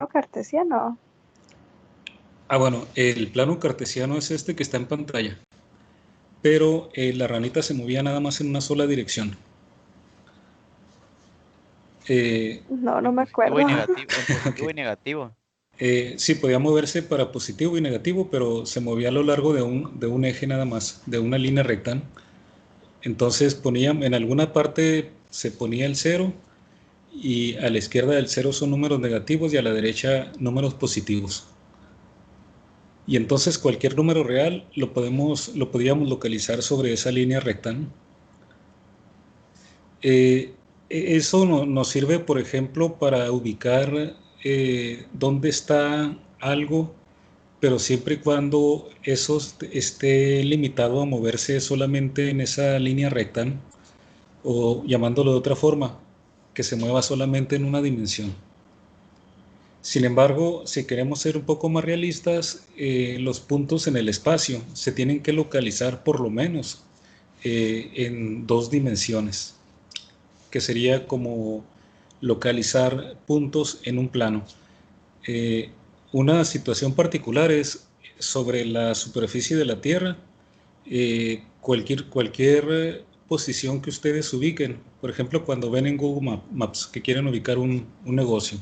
cartesiano. Bueno, el plano cartesiano es este que está en pantalla, pero la ranita se movía nada más en una sola dirección. No me acuerdo. En positivo y negativo. Sí, podía moverse para positivo y negativo, pero se movía a lo largo de un eje nada más, de una línea recta. Entonces en alguna parte se ponía el 0 y a la izquierda del 0 son números negativos y a la derecha números positivos. Y entonces cualquier número real lo podíamos localizar sobre esa línea recta. Eso nos sirve, por ejemplo, para ubicar dónde está algo, pero siempre y cuando eso esté limitado a moverse solamente en esa línea recta, o llamándolo de otra forma, que se mueva solamente en una dimensión. Sin embargo, si queremos ser un poco más realistas, los puntos en el espacio se tienen que localizar por lo menos en 2 dimensiones, que sería como localizar puntos en un plano. Una situación particular es sobre la superficie de la Tierra, cualquier posición que ustedes ubiquen, por ejemplo, cuando ven en Google Maps que quieren ubicar un negocio,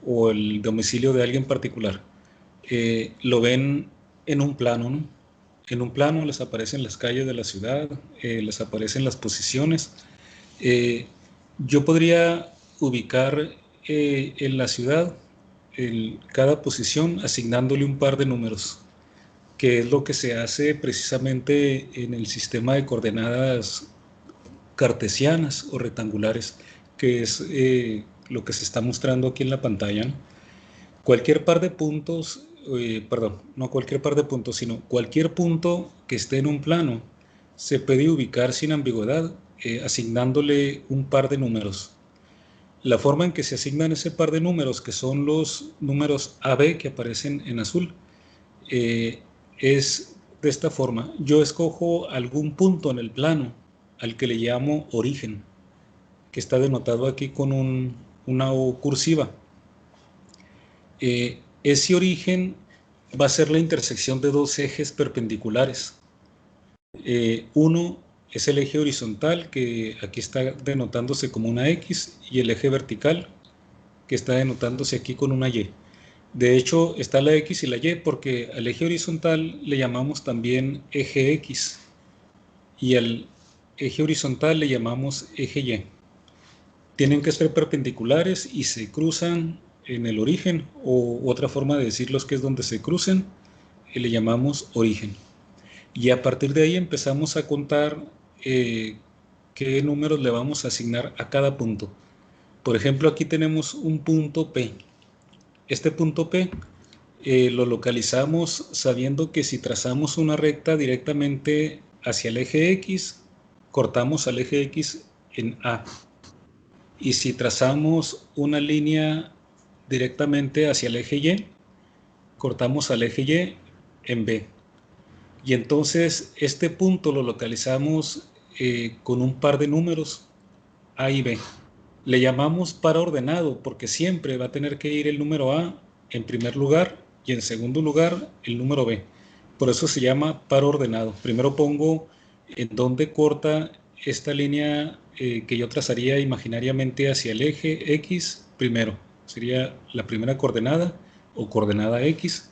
o el domicilio de alguien particular, lo ven en un plano, ¿no? En un plano les aparecen las calles de la ciudad, les aparecen las posiciones. Yo podría ubicar en la ciudad cada posición asignándole un par de números, que es lo que se hace precisamente en el sistema de coordenadas cartesianas o rectangulares, que es lo que se está mostrando aquí en la pantalla, ¿no? Cualquier par de puntos, perdón, no cualquier par de puntos, sino cualquier punto que esté en un plano se puede ubicar sin ambigüedad, asignándole un par de números. La forma en que se asignan ese par de números, que son los números AB que aparecen en azul, es de esta forma. Yo escojo algún punto en el plano al que le llamo origen, que está denotado aquí con una O cursiva. Ese origen va a ser la intersección de 2 ejes perpendiculares. Uno es el eje horizontal, que aquí está denotándose como una X, y el eje vertical, que está denotándose aquí con una Y. De hecho, está la X y la Y porque al eje horizontal le llamamos también eje X y al eje horizontal le llamamos eje Y. Tienen que ser perpendiculares y se cruzan en el origen, o otra forma de decirlos que es donde se crucen, le llamamos origen. Y a partir de ahí empezamos a contar qué números le vamos a asignar a cada punto. Por ejemplo, aquí tenemos un punto P. Este punto P lo localizamos sabiendo que si trazamos una recta directamente hacia el eje X, cortamos al eje X en A. Y si trazamos una línea directamente hacia el eje Y, cortamos al eje Y en B. Y entonces este punto lo localizamos con un par de números A y B. Le llamamos par ordenado porque siempre va a tener que ir el número A en primer lugar y en segundo lugar el número B. Por eso se llama par ordenado. Primero pongo en dónde corta esta línea que yo trazaría imaginariamente hacia el eje X primero. Sería la primera coordenada o coordenada X.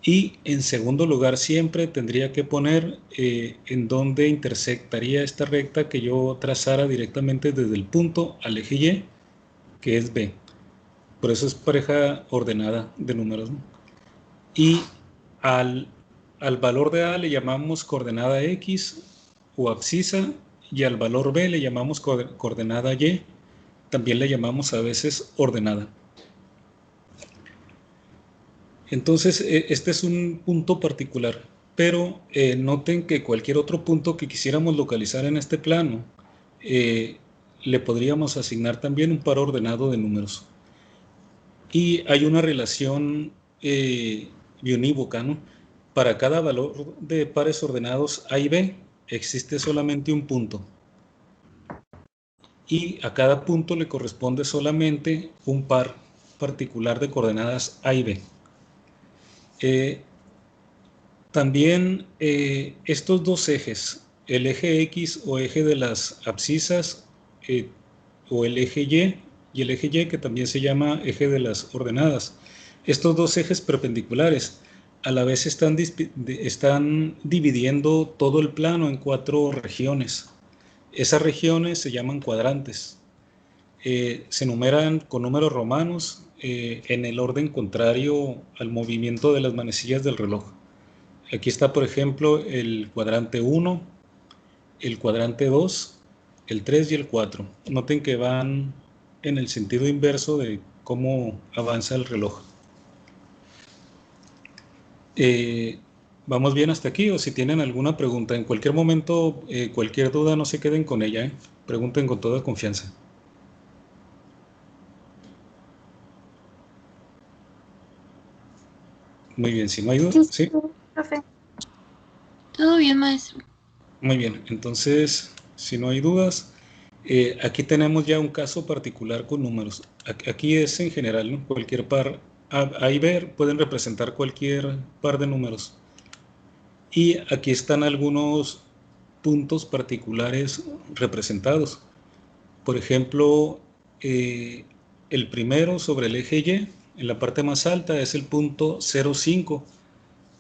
Y en segundo lugar siempre tendría que poner en dónde intersectaría esta recta que yo trazara directamente desde el punto al eje Y, que es B. Por eso es pareja ordenada de números, ¿no? Y al valor de A le llamamos coordenada X o abscisa, y al valor B le llamamos coordenada Y. También le llamamos a veces ordenada. Entonces, este es un punto particular, pero noten que cualquier otro punto que quisiéramos localizar en este plano, le podríamos asignar también un par ordenado de números. Y hay una relación biunívoca, ¿no? Para cada valor de pares ordenados A y B, existe solamente un punto. Y a cada punto le corresponde solamente un par particular de coordenadas A y B. También estos dos ejes, el eje X o eje de las abscisas, o el eje y el eje Y, que también se llama eje de las ordenadas, estos dos ejes perpendiculares a la vez están dividiendo todo el plano en 4 regiones. Esas regiones se llaman cuadrantes. Se numeran con números romanos en el orden contrario al movimiento de las manecillas del reloj. Aquí está, por ejemplo, el cuadrante 1, el cuadrante 2, el 3 y el 4. Noten que van en el sentido inverso de cómo avanza el reloj. ¿Vamos bien hasta aquí? O si tienen alguna pregunta, en cualquier momento, cualquier duda, no se queden con ella. Pregunten con toda confianza. Muy bien, si no hay dudas. ¿Sí? Todo bien, maestro. Muy bien, entonces, si no hay dudas, aquí tenemos ya un caso particular con números. Aquí es en general, ¿no? Cualquier par A y B pueden representar cualquier par de números. Y aquí están algunos puntos particulares representados. Por ejemplo, el primero sobre el eje Y, en la parte más alta, es el punto 0,5.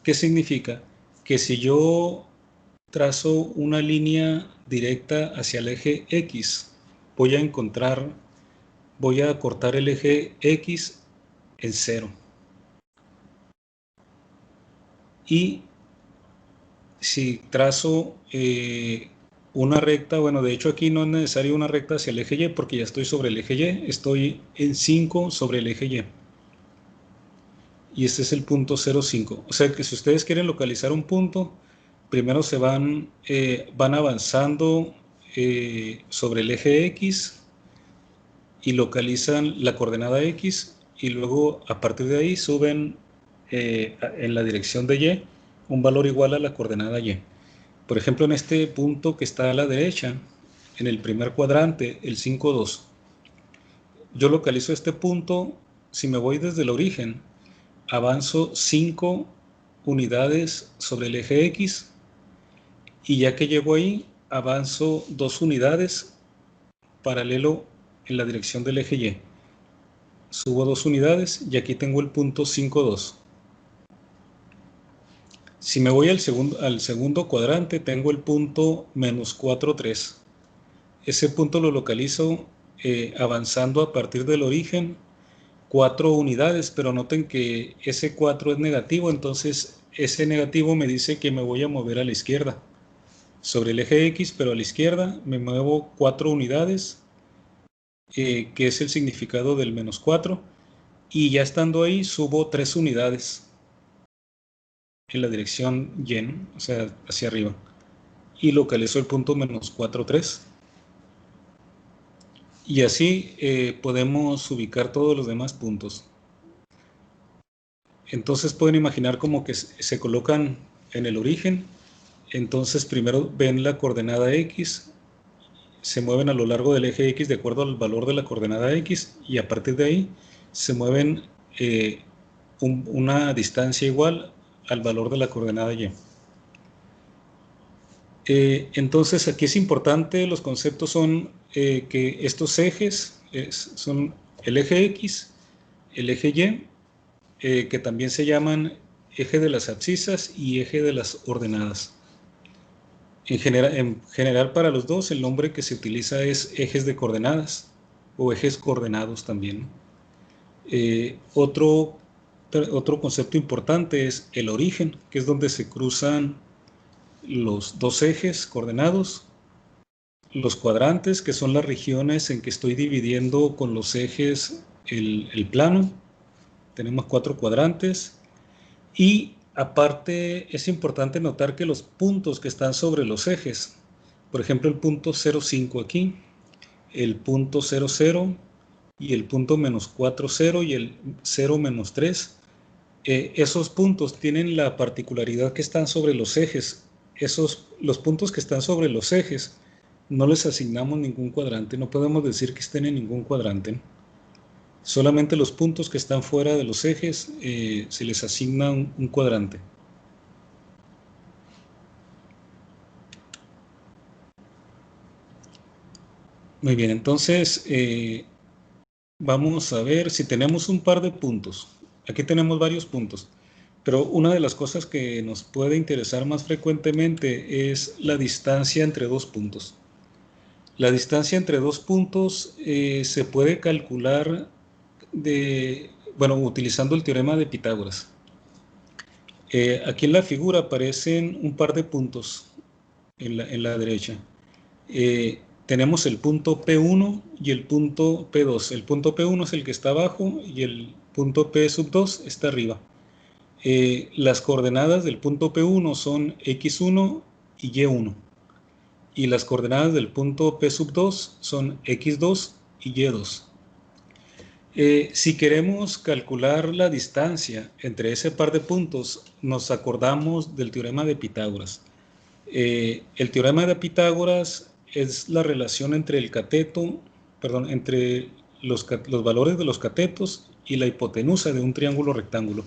¿Qué significa? Que si yo trazo una línea directa hacia el eje X, voy a cortar el eje X en 0. Y si trazo una recta, bueno, de hecho aquí no es necesario una recta hacia el eje Y porque ya estoy sobre el eje Y, estoy en 5 sobre el eje Y. Y este es el punto 0,5. O sea que si ustedes quieren localizar un punto, primero se van avanzando sobre el eje X y localizan la coordenada X, y luego a partir de ahí suben en la dirección de Y un valor igual a la coordenada Y. Por ejemplo, en este punto que está a la derecha, en el primer cuadrante, el 5, 2, yo localizo este punto. Si me voy desde el origen, avanzo 5 unidades sobre el eje X, y ya que llego ahí, avanzo 2 unidades paralelo en la dirección del eje Y. Subo 2 unidades y aquí tengo el punto 5, 2. Si me voy al segundo cuadrante, tengo el punto menos 4, 3. Ese punto lo localizo avanzando a partir del origen 4 unidades, pero noten que ese 4 es negativo, entonces ese negativo me dice que me voy a mover a la izquierda. Sobre el eje X, pero a la izquierda, me muevo 4 unidades, que es el significado del menos 4, y ya estando ahí subo 3 unidades en la dirección Y, ¿no? O sea, hacia arriba, y localizo el punto menos 4, 3. Y así podemos ubicar todos los demás puntos. Entonces pueden imaginar como que se colocan en el origen. Entonces primero ven la coordenada X, se mueven a lo largo del eje X de acuerdo al valor de la coordenada X, y a partir de ahí se mueven una distancia igual al valor de la coordenada Y. Entonces aquí es importante, los conceptos son que estos ejes son el eje X, el eje Y, que también se llaman eje de las abscisas y eje de las ordenadas. En general para los dos el nombre que se utiliza es ejes de coordenadas o ejes coordenados también. Otro concepto importante es el origen, que es donde se cruzan los dos ejes coordenados. Los cuadrantes, que son las regiones en que estoy dividiendo con los ejes el plano. Tenemos 4 cuadrantes. Y aparte es importante notar que los puntos que están sobre los ejes, por ejemplo el punto 0,5 aquí, el punto 0,0 y el punto menos 4, 0 y el 0, menos 3, esos puntos tienen la particularidad que están sobre los ejes. Los puntos que están sobre los ejes no les asignamos ningún cuadrante, no podemos decir que estén en ningún cuadrante. Solamente los puntos que están fuera de los ejes se les asigna un cuadrante. Muy bien, entonces vamos a ver si tenemos un par de puntos. Aquí tenemos varios puntos, pero una de las cosas que nos puede interesar más frecuentemente es la distancia entre dos puntos. La distancia entre dos puntos se puede calcular utilizando el teorema de Pitágoras. Aquí en la figura aparecen un par de puntos en la derecha. Tenemos el punto P1 y el punto P2. El punto P1 es el que está abajo y el punto P sub 2 está arriba. Las coordenadas del punto P1 son X1 y Y1. Y las coordenadas del punto P sub 2 son X2 y Y2. Si queremos calcular la distancia entre ese par de puntos, nos acordamos del teorema de Pitágoras. El teorema de Pitágoras es la relación entre entre los valores de los catetos y la hipotenusa de un triángulo rectángulo.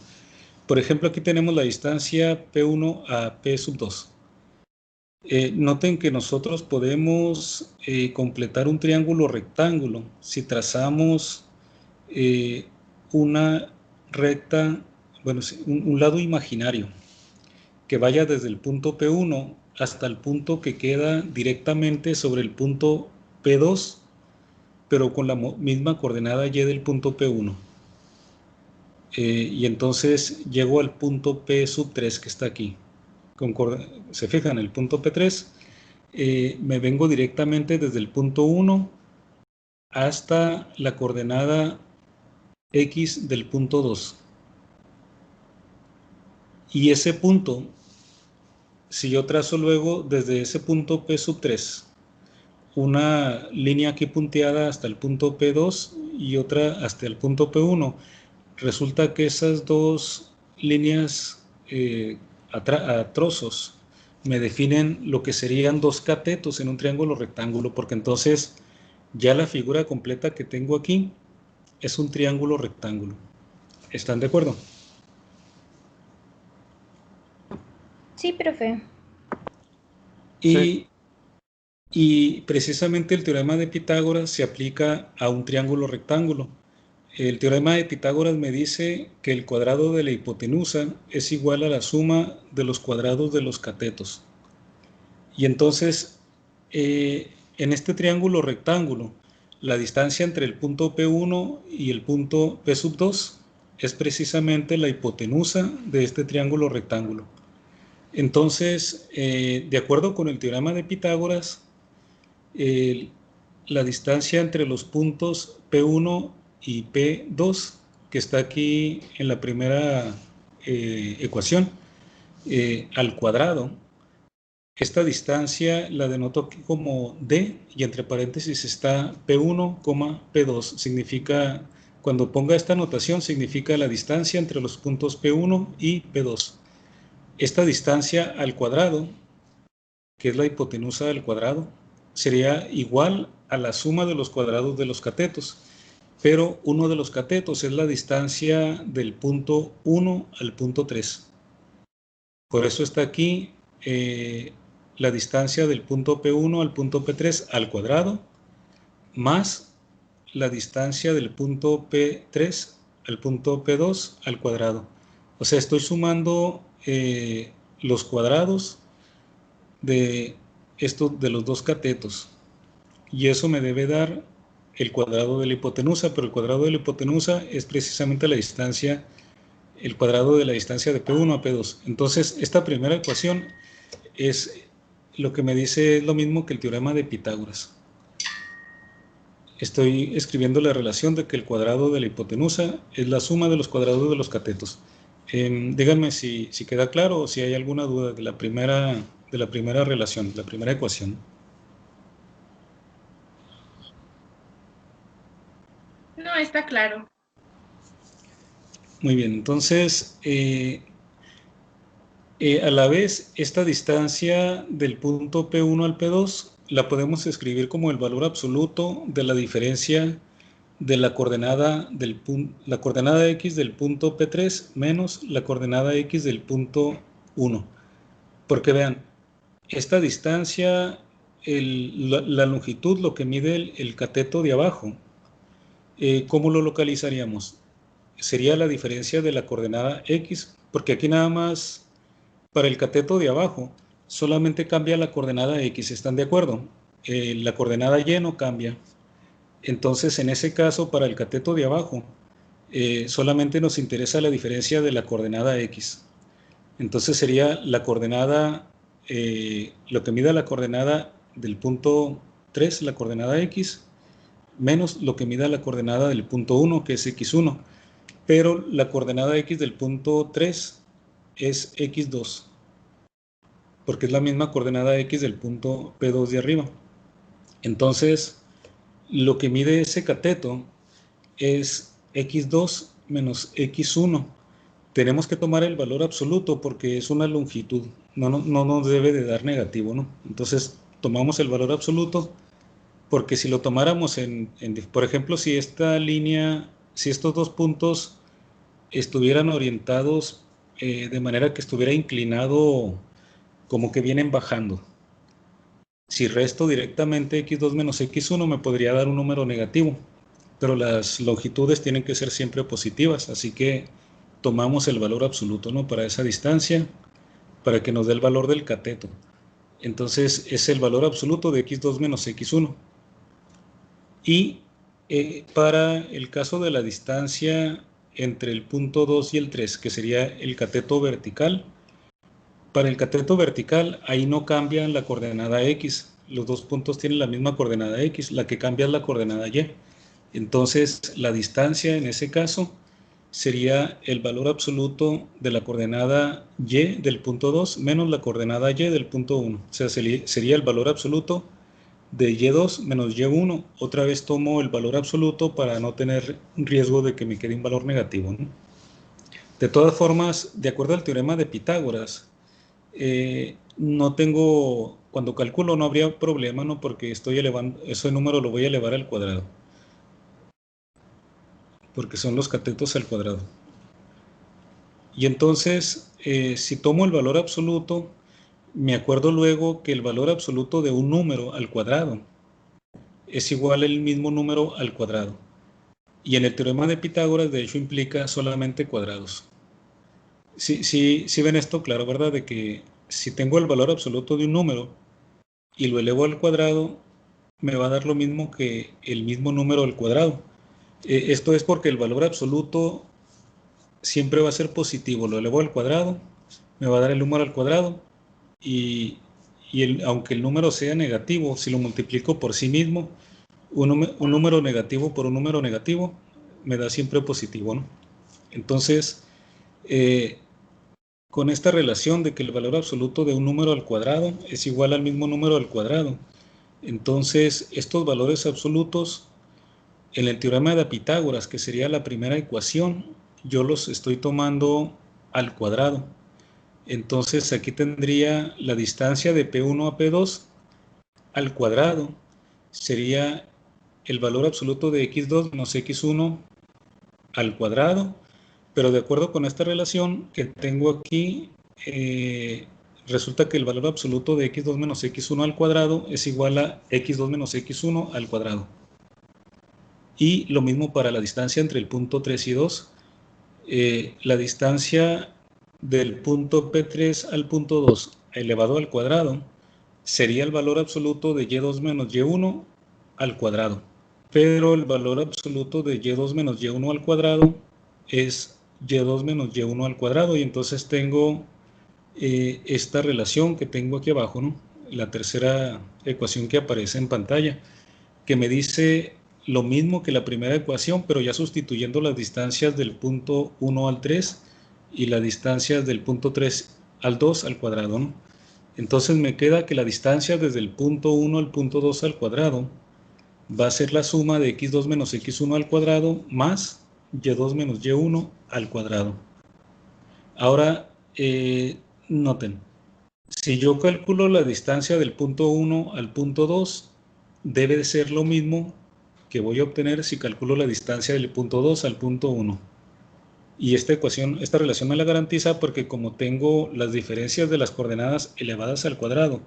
Por ejemplo, aquí tenemos la distancia P1 a P sub 2. Noten que nosotros podemos completar un triángulo rectángulo si trazamos una recta, un lado imaginario que vaya desde el punto P1 hasta el punto que queda directamente sobre el punto P2, pero con la misma coordenada y del punto P1. Y entonces llego al punto P sub 3 que está aquí. Se fijan, el punto P3, me vengo directamente desde el punto 1 hasta la coordenada X del punto 2. Y ese punto, si yo trazo luego desde ese punto P sub 3, una línea aquí punteada hasta el punto P2 y otra hasta el punto P1, resulta que esas dos líneas a trozos me definen lo que serían dos catetos en un triángulo rectángulo, porque entonces ya la figura completa que tengo aquí es un triángulo rectángulo. ¿Están de acuerdo? Sí, profe. Y precisamente el teorema de Pitágoras se aplica a un triángulo rectángulo. El teorema de Pitágoras me dice que el cuadrado de la hipotenusa es igual a la suma de los cuadrados de los catetos. Y entonces, en este triángulo rectángulo, la distancia entre el punto P1 y el punto P sub 2 es precisamente la hipotenusa de este triángulo rectángulo. Entonces, de acuerdo con el teorema de Pitágoras, la distancia entre los puntos P1 y P2, que está aquí en la primera ecuación, al cuadrado, esta distancia la denoto aquí como D y entre paréntesis está P1, P2. Significa, cuando ponga esta notación, significa la distancia entre los puntos P1 y P2. Esta distancia al cuadrado, que es la hipotenusa del cuadrado, sería igual a la suma de los cuadrados de los catetos, pero uno de los catetos es la distancia del punto 1 al punto 3. Por eso está aquí la distancia del punto P1 al punto P3 al cuadrado, más la distancia del punto P3 al punto P2 al cuadrado. O sea, estoy sumando los cuadrados de los dos catetos, y eso me debe dar el cuadrado de la hipotenusa, pero el cuadrado de la hipotenusa es precisamente la distancia, el cuadrado de la distancia de P1 a P2. Entonces, esta primera ecuación es lo que me dice, es lo mismo que el teorema de Pitágoras. Estoy escribiendo la relación de que el cuadrado de la hipotenusa es la suma de los cuadrados de los catetos. Díganme si queda claro o si hay alguna duda de la primera relación, la primera ecuación. No, está claro. Muy bien, entonces, a la vez, esta distancia del punto P1 al P2 la podemos escribir como el valor absoluto de la diferencia de la coordenada la coordenada X del punto P3 menos la coordenada X del punto 1. Porque vean, esta distancia, la longitud, lo que mide el cateto de abajo, ¿cómo lo localizaríamos? Sería la diferencia de la coordenada X, porque aquí nada más para el cateto de abajo solamente cambia la coordenada X, ¿están de acuerdo? La coordenada Y no cambia. Entonces, en ese caso, para el cateto de abajo, solamente nos interesa la diferencia de la coordenada X. Entonces sería la coordenada, lo que mida la coordenada del punto 3, la coordenada X, menos lo que mida la coordenada del punto 1, que es X1. Pero la coordenada X del punto 3 es X2, porque es la misma coordenada X del punto P2 de arriba. Entonces, lo que mide ese cateto es X2 menos X1. Tenemos que tomar el valor absoluto porque es una longitud, no nos debe de dar negativo, ¿no? Entonces, tomamos el valor absoluto porque si lo tomáramos por ejemplo, si esta línea, si estos dos puntos estuvieran orientados de manera que estuviera inclinado como que vienen bajando. Si resto directamente X2 menos X1 me podría dar un número negativo, pero las longitudes tienen que ser siempre positivas, así que tomamos el valor absoluto, ¿no? Para esa distancia, para que nos dé el valor del cateto. Entonces es el valor absoluto de X2 menos X1. Y para el caso de la distancia entre el punto 2 y el 3, que sería el cateto vertical, para el cateto vertical, ahí no cambia la coordenada X. Los dos puntos tienen la misma coordenada X. La que cambia es la coordenada Y. Entonces, la distancia en ese caso sería el valor absoluto de la coordenada Y del punto 2 menos la coordenada Y del punto 1. O sea, sería el valor absoluto de Y2 menos Y1. Otra vez tomo el valor absoluto para no tener riesgo de que me quede un valor negativo, ¿no? De todas formas, de acuerdo al teorema de Pitágoras, no tengo, cuando calculo no habría problema, ¿no? Porque estoy elevando, ese número lo voy a elevar al cuadrado, porque son los catetos al cuadrado. Y entonces, si tomo el valor absoluto, me acuerdo luego que el valor absoluto de un número al cuadrado es igual al mismo número al cuadrado. Y en el teorema de Pitágoras, de hecho, implica solamente cuadrados. Sí ven esto claro, ¿verdad? De que si tengo el valor absoluto de un número y lo elevo al cuadrado, me va a dar lo mismo que el mismo número al cuadrado. Esto es porque el valor absoluto siempre va a ser positivo. Lo elevo al cuadrado, me va a dar el número al cuadrado y aunque el número sea negativo, si lo multiplico por sí mismo, un número negativo por un número negativo me da siempre positivo, ¿no? Entonces, con esta relación de que el valor absoluto de un número al cuadrado es igual al mismo número al cuadrado, entonces estos valores absolutos en el teorema de Pitágoras, que sería la primera ecuación, yo los estoy tomando al cuadrado. Entonces aquí tendría la distancia de P1 a P2 al cuadrado, sería el valor absoluto de X2 menos X1 al cuadrado, pero de acuerdo con esta relación que tengo aquí, resulta que el valor absoluto de X2 menos X1 al cuadrado es igual a X2 menos X1 al cuadrado. Y lo mismo para la distancia entre el punto 3 y 2. La distancia del punto P3 al punto 2 elevado al cuadrado sería el valor absoluto de Y2 menos Y1 al cuadrado. Pero el valor absoluto de Y2 menos Y1 al cuadrado es Y2 menos Y1 al cuadrado. Y entonces tengo esta relación que tengo aquí abajo, ¿no? La tercera ecuación que aparece en pantalla, que me dice lo mismo que la primera ecuación, pero ya sustituyendo las distancias del punto 1 al 3 y las distancias del punto 3 al 2 al cuadrado, ¿no? Entonces me queda que la distancia desde el punto 1 al punto 2 al cuadrado va a ser la suma de X2 menos X1 al cuadrado más Y2 menos Y1 al cuadrado. Ahora, noten, si yo calculo la distancia del punto 1 al punto 2, debe de ser lo mismo que voy a obtener si calculo la distancia del punto 2 al punto 1. Y esta relación me la garantiza porque como tengo las diferencias de las coordenadas elevadas al cuadrado,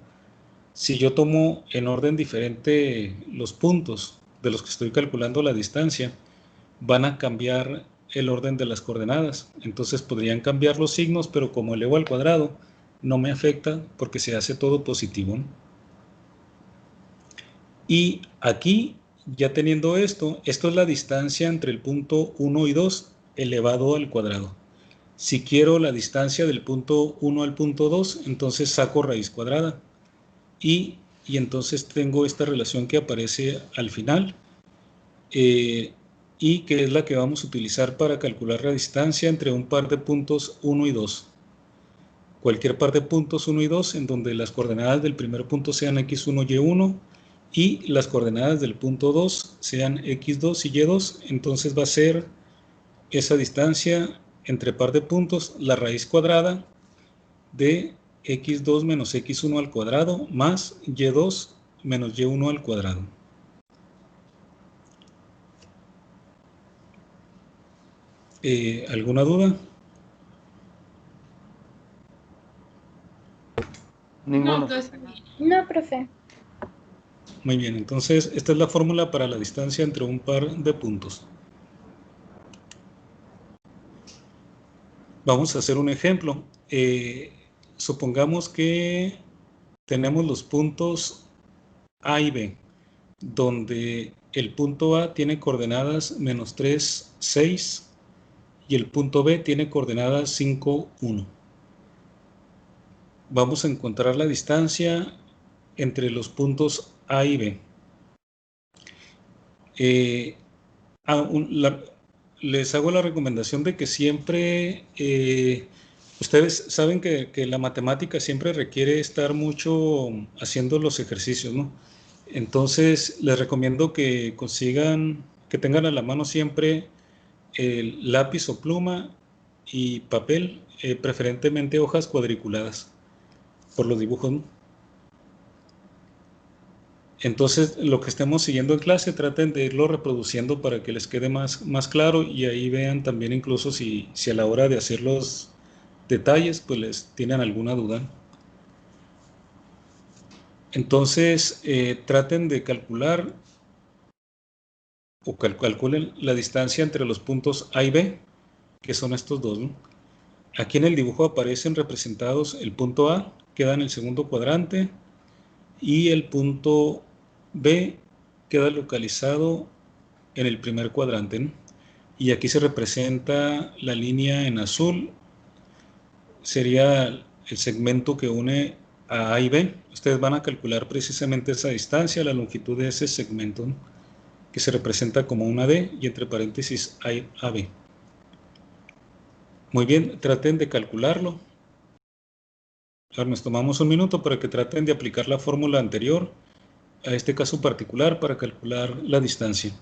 si yo tomo en orden diferente los puntos de los que estoy calculando la distancia, van a cambiar el orden de las coordenadas. Entonces podrían cambiar los signos, pero como elevo al cuadrado, no me afecta porque se hace todo positivo, ¿no? Y aquí, ya teniendo esto es la distancia entre el punto 1 y 2 elevado al cuadrado. Si quiero la distancia del punto 1 al punto 2, entonces saco raíz cuadrada. Y entonces tengo esta relación que aparece al final, y que es la que vamos a utilizar para calcular la distancia entre un par de puntos 1 y 2. Cualquier par de puntos 1 y 2 en donde las coordenadas del primer punto sean x1, y1 y las coordenadas del punto 2 sean x2 y y2, entonces va a ser esa distancia entre par de puntos la raíz cuadrada de x2 menos x1 al cuadrado más y2 menos y1 al cuadrado. ¿Alguna duda? No, no, profe. Muy bien, entonces esta es la fórmula para la distancia entre un par de puntos. Vamos a hacer un ejemplo. Supongamos que tenemos los puntos A y B, donde el punto A tiene coordenadas -3, 6 y el punto B tiene coordenadas 5, 1. Vamos a encontrar la distancia entre los puntos A y B. Les hago la recomendación de que siempre, ustedes saben que la matemática siempre requiere estar mucho haciendo los ejercicios, ¿no? Entonces les recomiendo que consigan, que tengan a la mano siempre el lápiz o pluma y papel, preferentemente hojas cuadriculadas por los dibujos, ¿no? Entonces, lo que estemos siguiendo en clase, traten de irlo reproduciendo para que les quede más claro, y ahí vean también incluso si a la hora de hacer los detalles, pues les tienen alguna duda. Entonces, traten de calcular o calculen la distancia entre los puntos A y B, que son estos dos, ¿no? Aquí en el dibujo aparecen representados el punto A, queda en el segundo cuadrante, y el punto B queda localizado en el primer cuadrante, ¿no? Y aquí se representa la línea en azul, sería el segmento que une a y B. Ustedes van a calcular precisamente esa distancia, la longitud de ese segmento, ¿no?, que se representa como una D y entre paréntesis AB. Muy bien, traten de calcularlo. Ahora nos tomamos un minuto para que traten de aplicar la fórmula anterior a este caso particular para calcular la distancia.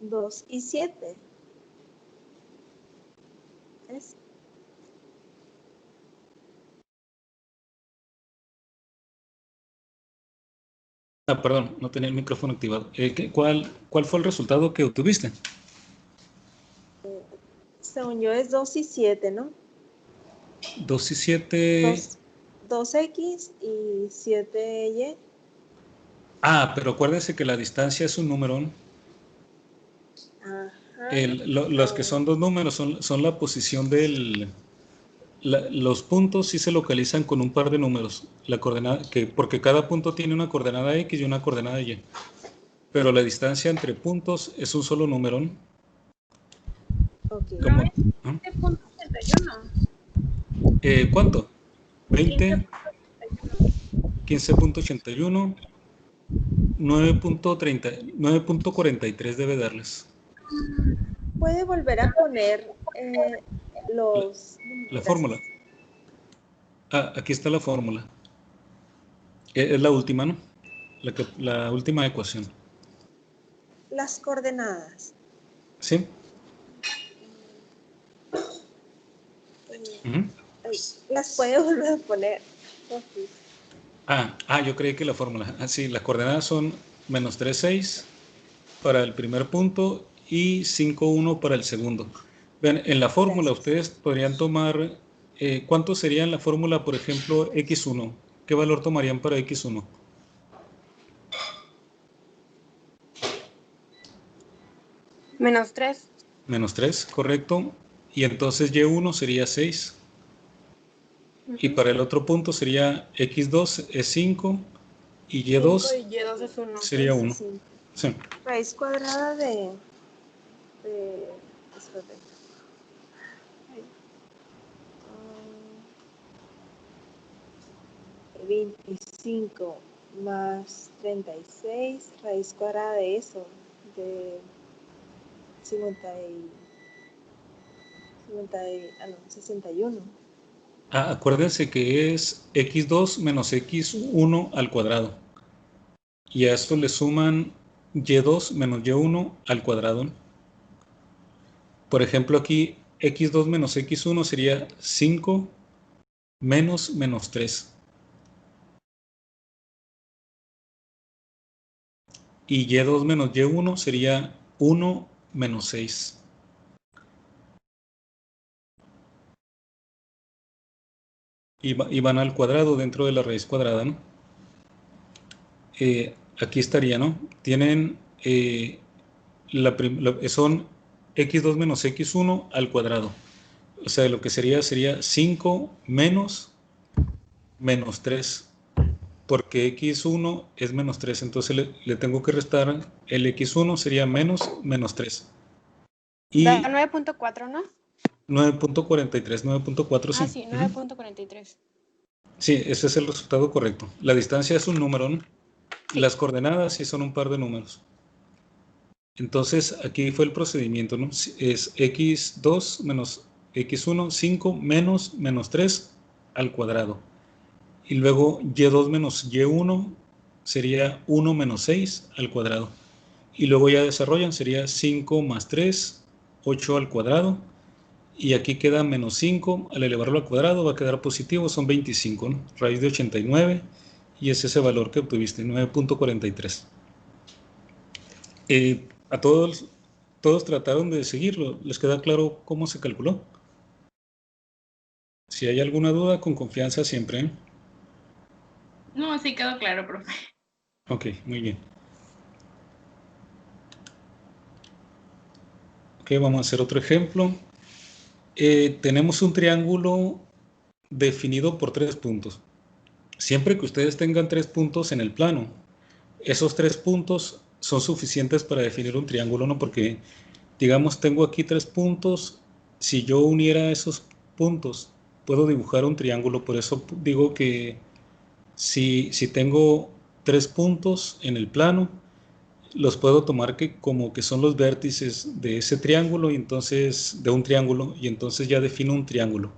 Dos y 7. Perdón, no tenía el micrófono activado. ¿Cuál fue el resultado que obtuviste? Según yo es 2 y 7, ¿no? 2 y 7... 2x y 7y. Pero acuérdense que la distancia es un número, ¿no? Ajá. Los que son dos números son la posición del Los puntos sí se localizan con un par de números, porque cada punto tiene una coordenada X y una coordenada Y. Pero la distancia entre puntos es un solo número, ¿no? Ok. Como, No, ¿no? es 7.81. ¿Cuánto? 20, 15.81. 15.81, 9.43 debe darles. ¿Puede volver a poner los La números? fórmula. Aquí está la fórmula. Es la última, ¿no? La última ecuación. Las coordenadas. ¿Sí? Las puede volver a poner. Okay. Yo creí que la fórmula. Sí, las coordenadas son menos 3,6 para el primer punto y 5,1 para el segundo. Vean, en la fórmula Gracias. ustedes podrían tomar, ¿cuánto sería en la fórmula, por ejemplo, x1? ¿Qué valor tomarían para x1? Menos 3. Menos 3, correcto. Y entonces y1 sería 6. Y para el otro punto sería x2 es 5 y 5 y2 y Y2 es 1. sería 1. Sí. Raíz cuadrada de espérate. 25 más 36, raíz cuadrada de eso, de 61. Acuérdense que es x2 menos x1 al cuadrado. Y a esto le suman y2 menos y1 al cuadrado. Por ejemplo, aquí x2 menos x1 sería 5 menos 3. Y y2 menos y1 sería 1 menos 6. Y van al cuadrado dentro de la raíz cuadrada, ¿no? Aquí estaría, ¿no? Tienen, son x2 menos x1 al cuadrado. O sea, lo que sería 5 menos 3. Porque x1 es menos 3. Entonces le tengo que restar el x1 sería menos 3. Da Y 9.4, ¿no? 9.43, 9.4, sí. Sí, 9.43. Sí, ese es el resultado correcto. La distancia es un número, ¿no? Sí. Las coordenadas sí son un par de números. Entonces, aquí fue el procedimiento, ¿no? Es x2 menos x1, 5 menos 3 al cuadrado. Y luego y2 menos y1 sería 1 menos 6 al cuadrado. Y luego ya desarrollan, sería 5 más 3, 8 al cuadrado. Y aquí queda menos 5, al elevarlo al cuadrado va a quedar positivo, son 25, ¿no? Raíz de 89, y es ese valor que obtuviste, 9.43. A todos trataron de seguirlo. ¿Les queda claro cómo se calculó? Si hay alguna duda, con confianza siempre, ¿eh? No, sí quedó claro, profe. Ok, muy bien. Ok, vamos a hacer otro ejemplo. Tenemos un triángulo definido por 3 puntos. Siempre que ustedes tengan 3 puntos en el plano, esos 3 puntos son suficientes para definir un triángulo, ¿no? Porque, digamos, tengo aquí 3 puntos. Si yo uniera esos puntos, puedo dibujar un triángulo. Por eso digo que si tengo 3 puntos en el plano, los puedo tomar como que son los vértices de ese triángulo, y entonces de un triángulo, y entonces ya defino un triángulo.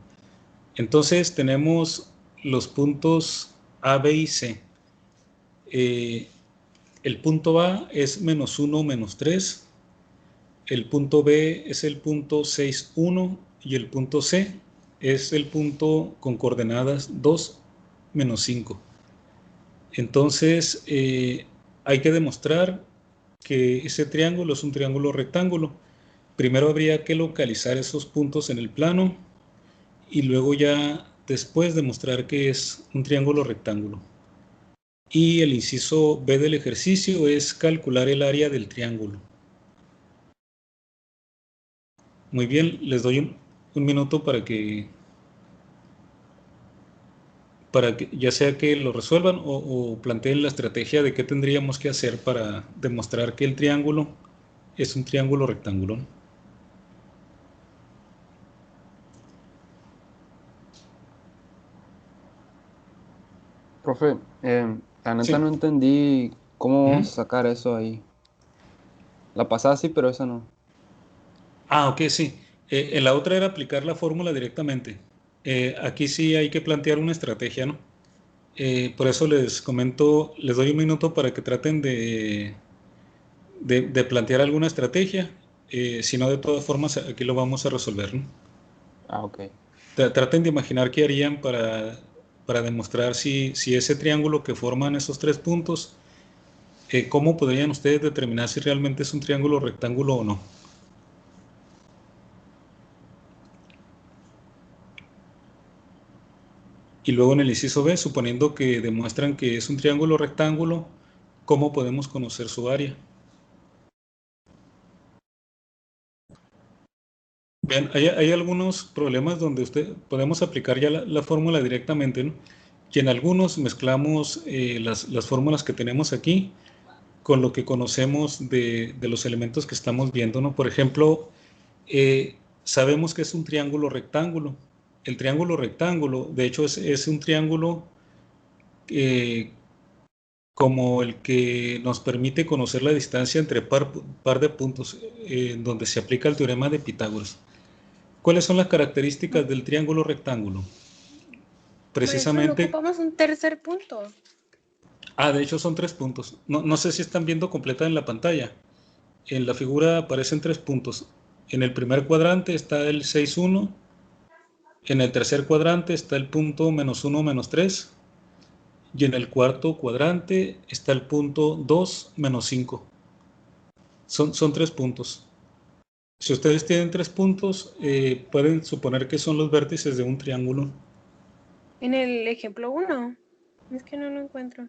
Entonces tenemos los puntos A, B y C. El punto A es menos 1, menos 3. El punto B es el punto 6, 1. Y el punto C es el punto con coordenadas 2, menos 5. Entonces, hay que demostrar que ese triángulo es un triángulo rectángulo. Primero habría que localizar esos puntos en el plano y luego ya después demostrar que es un triángulo rectángulo. Y el inciso B del ejercicio es calcular el área del triángulo. Muy bien, les doy un minuto para que para que ya sea que lo resuelvan o planteen la estrategia de qué tendríamos que hacer para demostrar que el triángulo es un triángulo rectángulo. Profe, la neta Sí. no entendí cómo vamos Ujú. a sacar eso ahí. La pasada sí, pero esa no. Ok, sí. En la otra era aplicar la fórmula directamente. Aquí sí hay que plantear una estrategia, ¿no? Por eso les comento, les doy un minuto para que traten de plantear alguna estrategia. Si no, de todas formas, aquí lo vamos a resolver, ¿no? Ok. Traten de imaginar qué harían para demostrar si ese triángulo que forman esos tres puntos, cómo podrían ustedes determinar si realmente es un triángulo rectángulo o no. Y luego en el inciso B, suponiendo que demuestran que es un triángulo rectángulo, ¿cómo podemos conocer su área? Bien, hay algunos problemas donde podemos aplicar ya la fórmula directamente, ¿no? Y en algunos mezclamos las fórmulas que tenemos aquí con lo que conocemos de los elementos que estamos viendo, ¿no? Por ejemplo, sabemos que es un triángulo rectángulo. El triángulo rectángulo, de hecho, es un triángulo eh, como el que nos permite conocer la distancia entre par de puntos, donde se aplica el teorema de Pitágoras. ¿Cuáles son las características del triángulo rectángulo? Por eso no Precisamente, ocupamos un tercer punto. de hecho son 3 puntos. No sé si están viendo completa en la pantalla. En la figura aparecen 3 puntos. En el primer cuadrante está el 6, 1. En el tercer cuadrante está el punto -1, -3. Y en el cuarto cuadrante está el punto 2, -5. Son 3 puntos. Si ustedes tienen 3 puntos, pueden suponer que son los vértices de un triángulo. En el ejemplo 1. Es que no lo encuentro.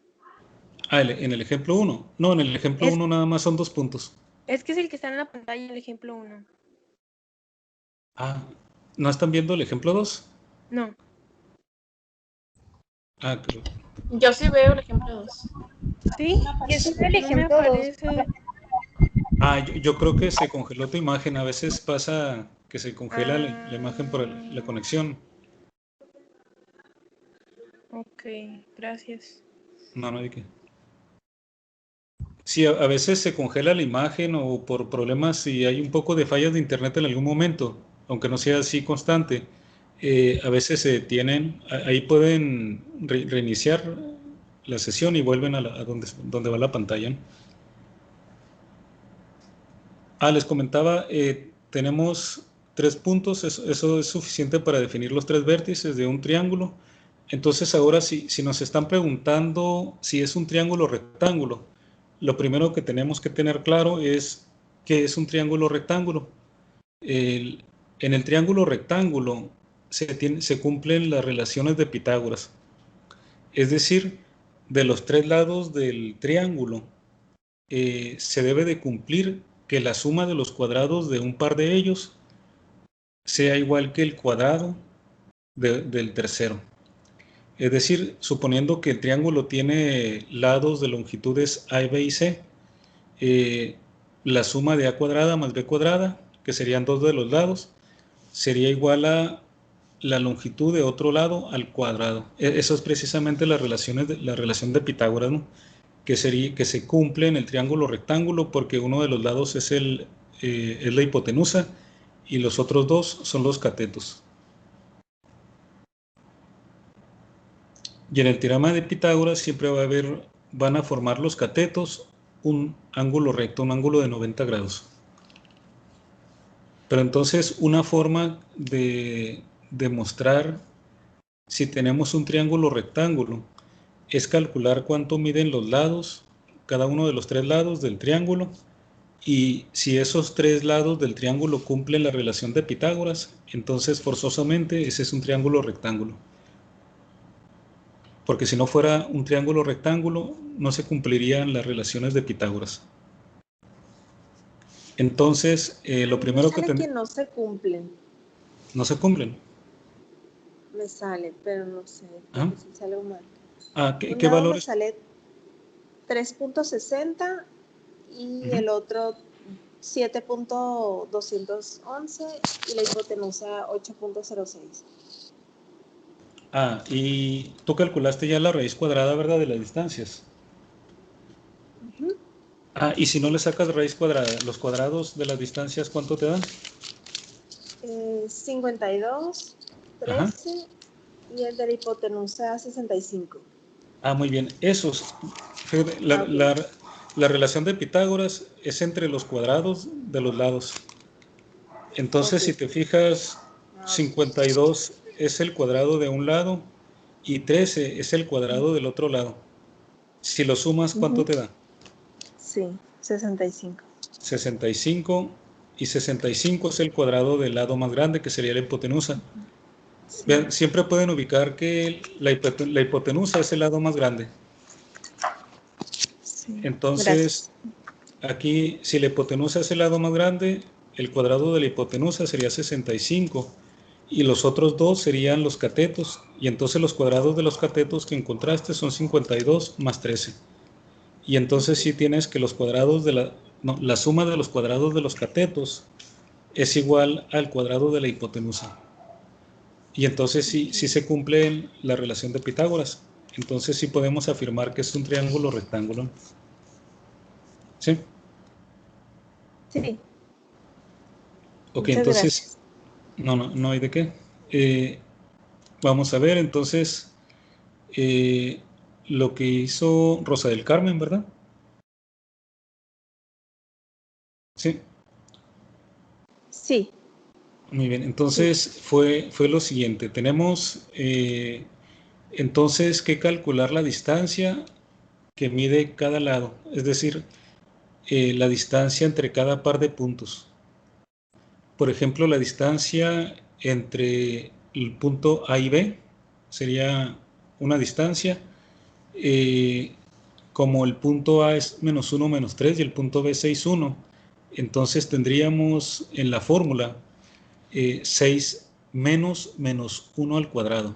En el ejemplo 1. No, en el ejemplo Es, 1 nada más son 2 puntos. es que es el que está en la pantalla, el ejemplo 1. ¿No están viendo el ejemplo 2? No. Creo. Yo sí veo el ejemplo 2. ¿Sí? Yo sí veo el No me ejemplo 2. aparece. Yo creo que se congeló tu imagen. A veces pasa que se congela la imagen por la conexión. Ok, gracias. No hay que. Sí, a veces se congela la imagen o por problemas, si hay un poco de fallas de internet en algún momento, aunque no sea así constante, a veces se detienen, ahí pueden reiniciar la sesión y vuelven a donde va la pantalla, ¿no? Les comentaba, tenemos 3 puntos, eso es suficiente para definir los 3 vértices de un triángulo. Entonces ahora si nos están preguntando si es un triángulo o rectángulo, lo primero que tenemos que tener claro es qué es un triángulo rectángulo. En el triángulo rectángulo se cumplen las relaciones de Pitágoras. Es decir, de los 3 lados del triángulo, se debe de cumplir que la suma de los cuadrados de un par de ellos sea igual que el cuadrado del tercero. Es decir, suponiendo que el triángulo tiene lados de longitudes A, B y C, la suma de A cuadrada más B cuadrada, que serían 2 de los lados, sería igual a la longitud de otro lado al cuadrado. Eso es precisamente la relación de Pitágoras, ¿no? Que se cumple en el triángulo rectángulo porque uno de los lados es la hipotenusa y los otros 2 son los catetos. Y en el teorema de Pitágoras siempre van a formar los catetos un ángulo recto, un ángulo de 90 grados. Pero entonces una forma de demostrar si tenemos un triángulo rectángulo es calcular cuánto miden los lados, cada uno de los 3 lados del triángulo, y si esos 3 lados del triángulo cumplen la relación de Pitágoras, entonces forzosamente ese es un triángulo rectángulo. Porque si no fuera un triángulo rectángulo, no se cumplirían las relaciones de Pitágoras. Entonces, lo primero que sale que no se cumplen. no se cumplen. me sale, pero no sé, Ah. creo que sí sale mal. ¿Qué Un lado me valores? sale 3.60 y Ujú. el otro 7.211 y la hipotenusa 8.06. Y tú calculaste ya la raíz cuadrada, ¿verdad? De las distancias. Ujú. Y si no le sacas raíz cuadrada, los cuadrados de las distancias, ¿cuánto te dan? 52, Ajá. 13 y el de la hipotenusa 65. Muy bien. Esos, fíjate, Ok. la relación de Pitágoras es entre los cuadrados de los lados. Entonces, Ok. si te fijas, Ok. 52 es el cuadrado de un lado y 13 es el cuadrado del otro lado. Si lo sumas, ¿cuánto Ujú. te da? Sí, 65. 65 y 65 es el cuadrado del lado más grande, que sería la hipotenusa. Sí. Vean, siempre pueden ubicar que la hipotenusa es el lado más grande. Sí. Entonces, Gracias. aquí, si la hipotenusa es el lado más grande, el cuadrado de la hipotenusa sería 65 y los otros dos serían los catetos. Y entonces los cuadrados de los catetos que encontraste son 52 más 13. Y entonces sí tienes que los cuadrados de la suma de los cuadrados de los catetos es igual al cuadrado de la hipotenusa. Y entonces sí se cumple la relación de Pitágoras. Entonces sí podemos afirmar que es un triángulo rectángulo. ¿Sí? Sí. Ok, Muchas entonces, gracias. no hay de qué. Vamos a ver entonces lo que hizo Rosa del Carmen, ¿verdad? Sí, Sí. muy bien. Sí. Entonces fue lo siguiente. Tenemos entonces que calcular la distancia que mide cada lado, es decir, la distancia entre cada par de puntos. Por ejemplo, la distancia entre el punto A y B sería una distancia. Como el punto A es -1, -3 y el punto B 6, 1, entonces tendríamos en la fórmula 6 menos menos 1 al cuadrado.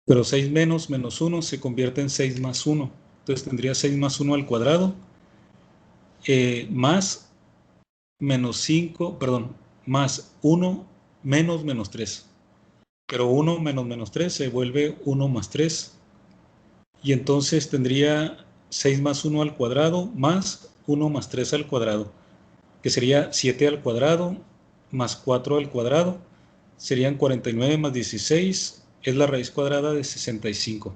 Pero 6 menos menos 1 se convierte en 6 más 1. Entonces tendría 6 más 1 al cuadrado más menos 5, perdón, más 1 menos menos 3. Pero 1 menos menos 3 se vuelve 1 más 3. Y entonces tendría 6 más 1 al cuadrado más 1 más 3 al cuadrado, que sería 7 al cuadrado más 4 al cuadrado. Serían 49 más 16, es la raíz cuadrada de 65.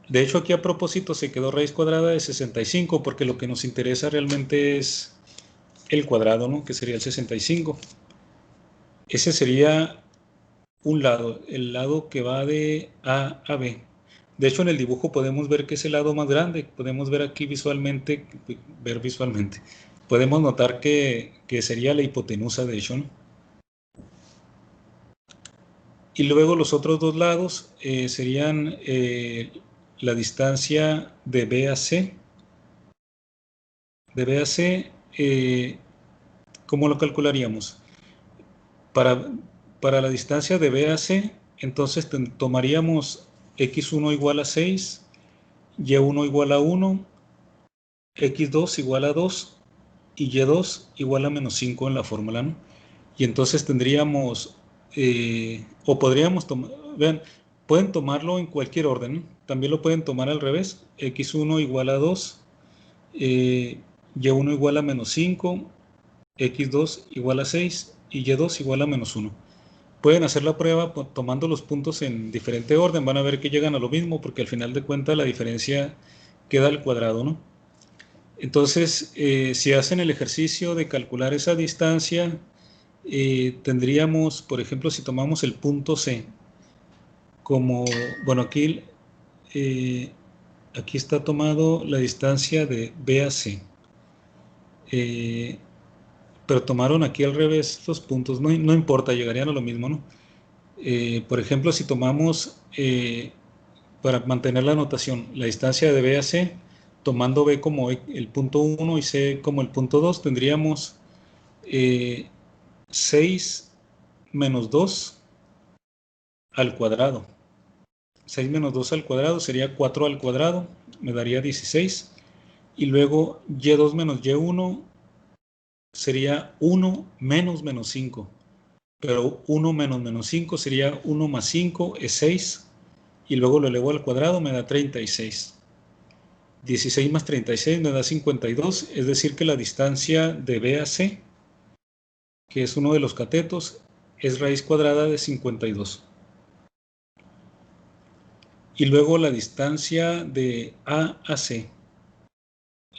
De hecho, aquí a propósito se quedó raíz cuadrada de 65 porque lo que nos interesa realmente es el cuadrado, ¿no? Que sería el 65. Ese sería un lado, el lado que va de A a B. De hecho, en el dibujo podemos ver que es el lado más grande. Podemos ver aquí visualmente, podemos notar que sería la hipotenusa, de hecho, ¿no? Y luego los otros dos lados serían la distancia de B a C. De B a C, ¿cómo lo calcularíamos? Para, para la distancia de B a C, entonces tomaríamos x1 igual a 6, y1 igual a 1, x2 igual a 2 y y2 igual a menos 5 en la fórmula, ¿no? Y entonces tendríamos, o podríamos tomar, vean, pueden tomarlo en cualquier orden, ¿no? También lo pueden tomar al revés, x1 igual a 2, y1 igual a menos 5, x2 igual a 6 y y2 igual a menos 1. Pueden hacer la prueba tomando los puntos en diferente orden, van a ver que llegan a lo mismo porque al final de cuentas la diferencia queda al cuadrado, ¿no? Entonces, si hacen el ejercicio de calcular esa distancia, tendríamos, por ejemplo, si tomamos el punto C, como, bueno, aquí está tomado la distancia de B a C, pero tomaron aquí al revés los puntos, no importa, llegarían a lo mismo, ¿no? Por ejemplo, si tomamos, para mantener la notación, la distancia de B a C, tomando B como el punto 1 y C como el punto 2, tendríamos 6 menos 2 al cuadrado. 6 menos 2 al cuadrado sería 4 al cuadrado, me daría 16. Y luego y2 menos y1 sería 1 menos menos 5. Pero 1 menos menos 5 sería 1 más 5 es 6. Y luego lo elevo al cuadrado, me da 36. 16 más 36 me da 52, es decir que la distancia de B a C, que es uno de los catetos, es raíz cuadrada de 52. Y luego la distancia de A a C.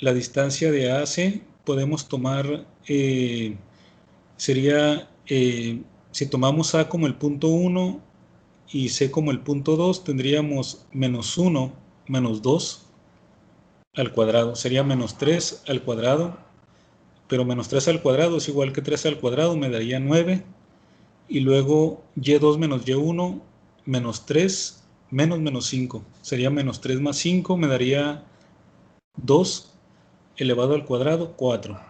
La distancia de A a C podemos tomar, sería, si tomamos A como el punto 1 y C como el punto 2, tendríamos menos 1 menos 2 al cuadrado. Sería menos 3 al cuadrado, pero menos 3 al cuadrado es igual que 3 al cuadrado, me daría 9. Y luego y2 menos y1 menos 3 menos menos 5. Sería menos 3 más 5, me daría 2 elevado al cuadrado, 4.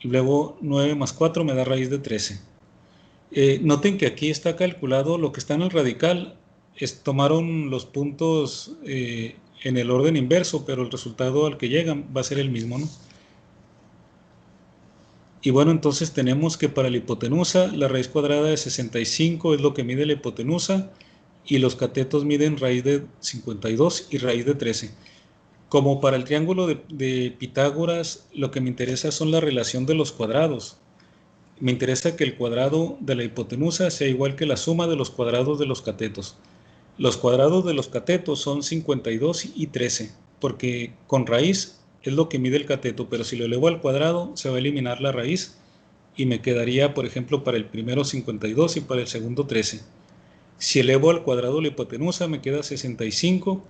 Y luego 9 más 4 me da raíz de 13. Noten que aquí está calculado lo que está en el radical. Tomaron los puntos en el orden inverso, pero el resultado al que llegan va a ser el mismo, ¿no? Y bueno, entonces tenemos que para la hipotenusa la raíz cuadrada de 65 es lo que mide la hipotenusa y los catetos miden raíz de 52 y raíz de 13. Como para el triángulo de Pitágoras, lo que me interesa son la relación de los cuadrados. Me interesa que el cuadrado de la hipotenusa sea igual que la suma de los cuadrados de los catetos. Los cuadrados de los catetos son 52 y 13, porque con raíz es lo que mide el cateto, pero si lo elevo al cuadrado se va a eliminar la raíz y me quedaría, por ejemplo, para el primero 52 y para el segundo 13. Si elevo al cuadrado la hipotenusa me queda 65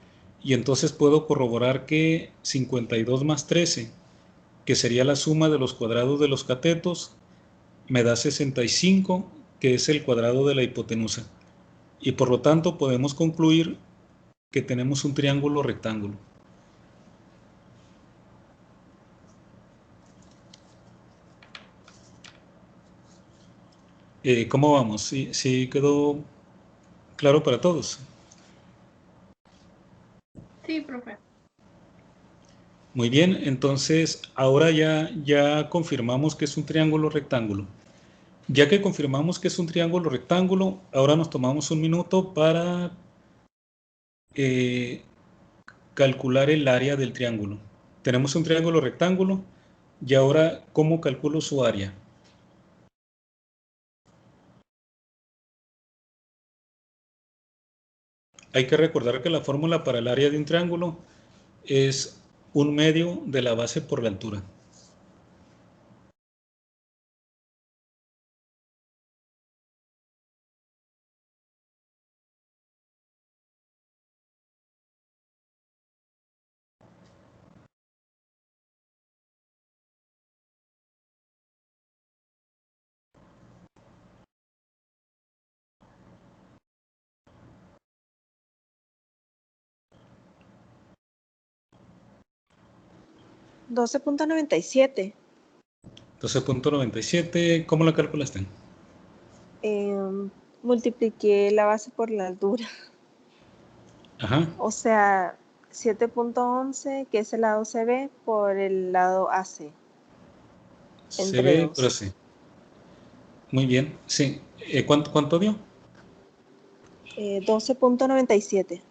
y entonces puedo corroborar que 52 más 13, que sería la suma de los cuadrados de los catetos, me da 65, que es el cuadrado de la hipotenusa. Y por lo tanto podemos concluir que tenemos un triángulo rectángulo. ¿Cómo vamos? ¿Sí quedó claro para todos? Sí, profe. Muy bien, entonces ahora ya confirmamos que es un triángulo rectángulo. Ya que confirmamos que es un triángulo rectángulo, ahora nos tomamos un minuto para calcular el área del triángulo. Tenemos un triángulo rectángulo y ahora, ¿cómo calculo su área? Hay que recordar que la fórmula para el área de un triángulo es 1/2 de la base por la altura. $12.97. 12.97, ¿cómo la calculaste? Multipliqué la base por la altura. Ajá. O sea, 7.11, que es el lado CB, por el lado AC. Se ve, pero sí. Muy bien, sí. ¿Cuánto dio? 12.97.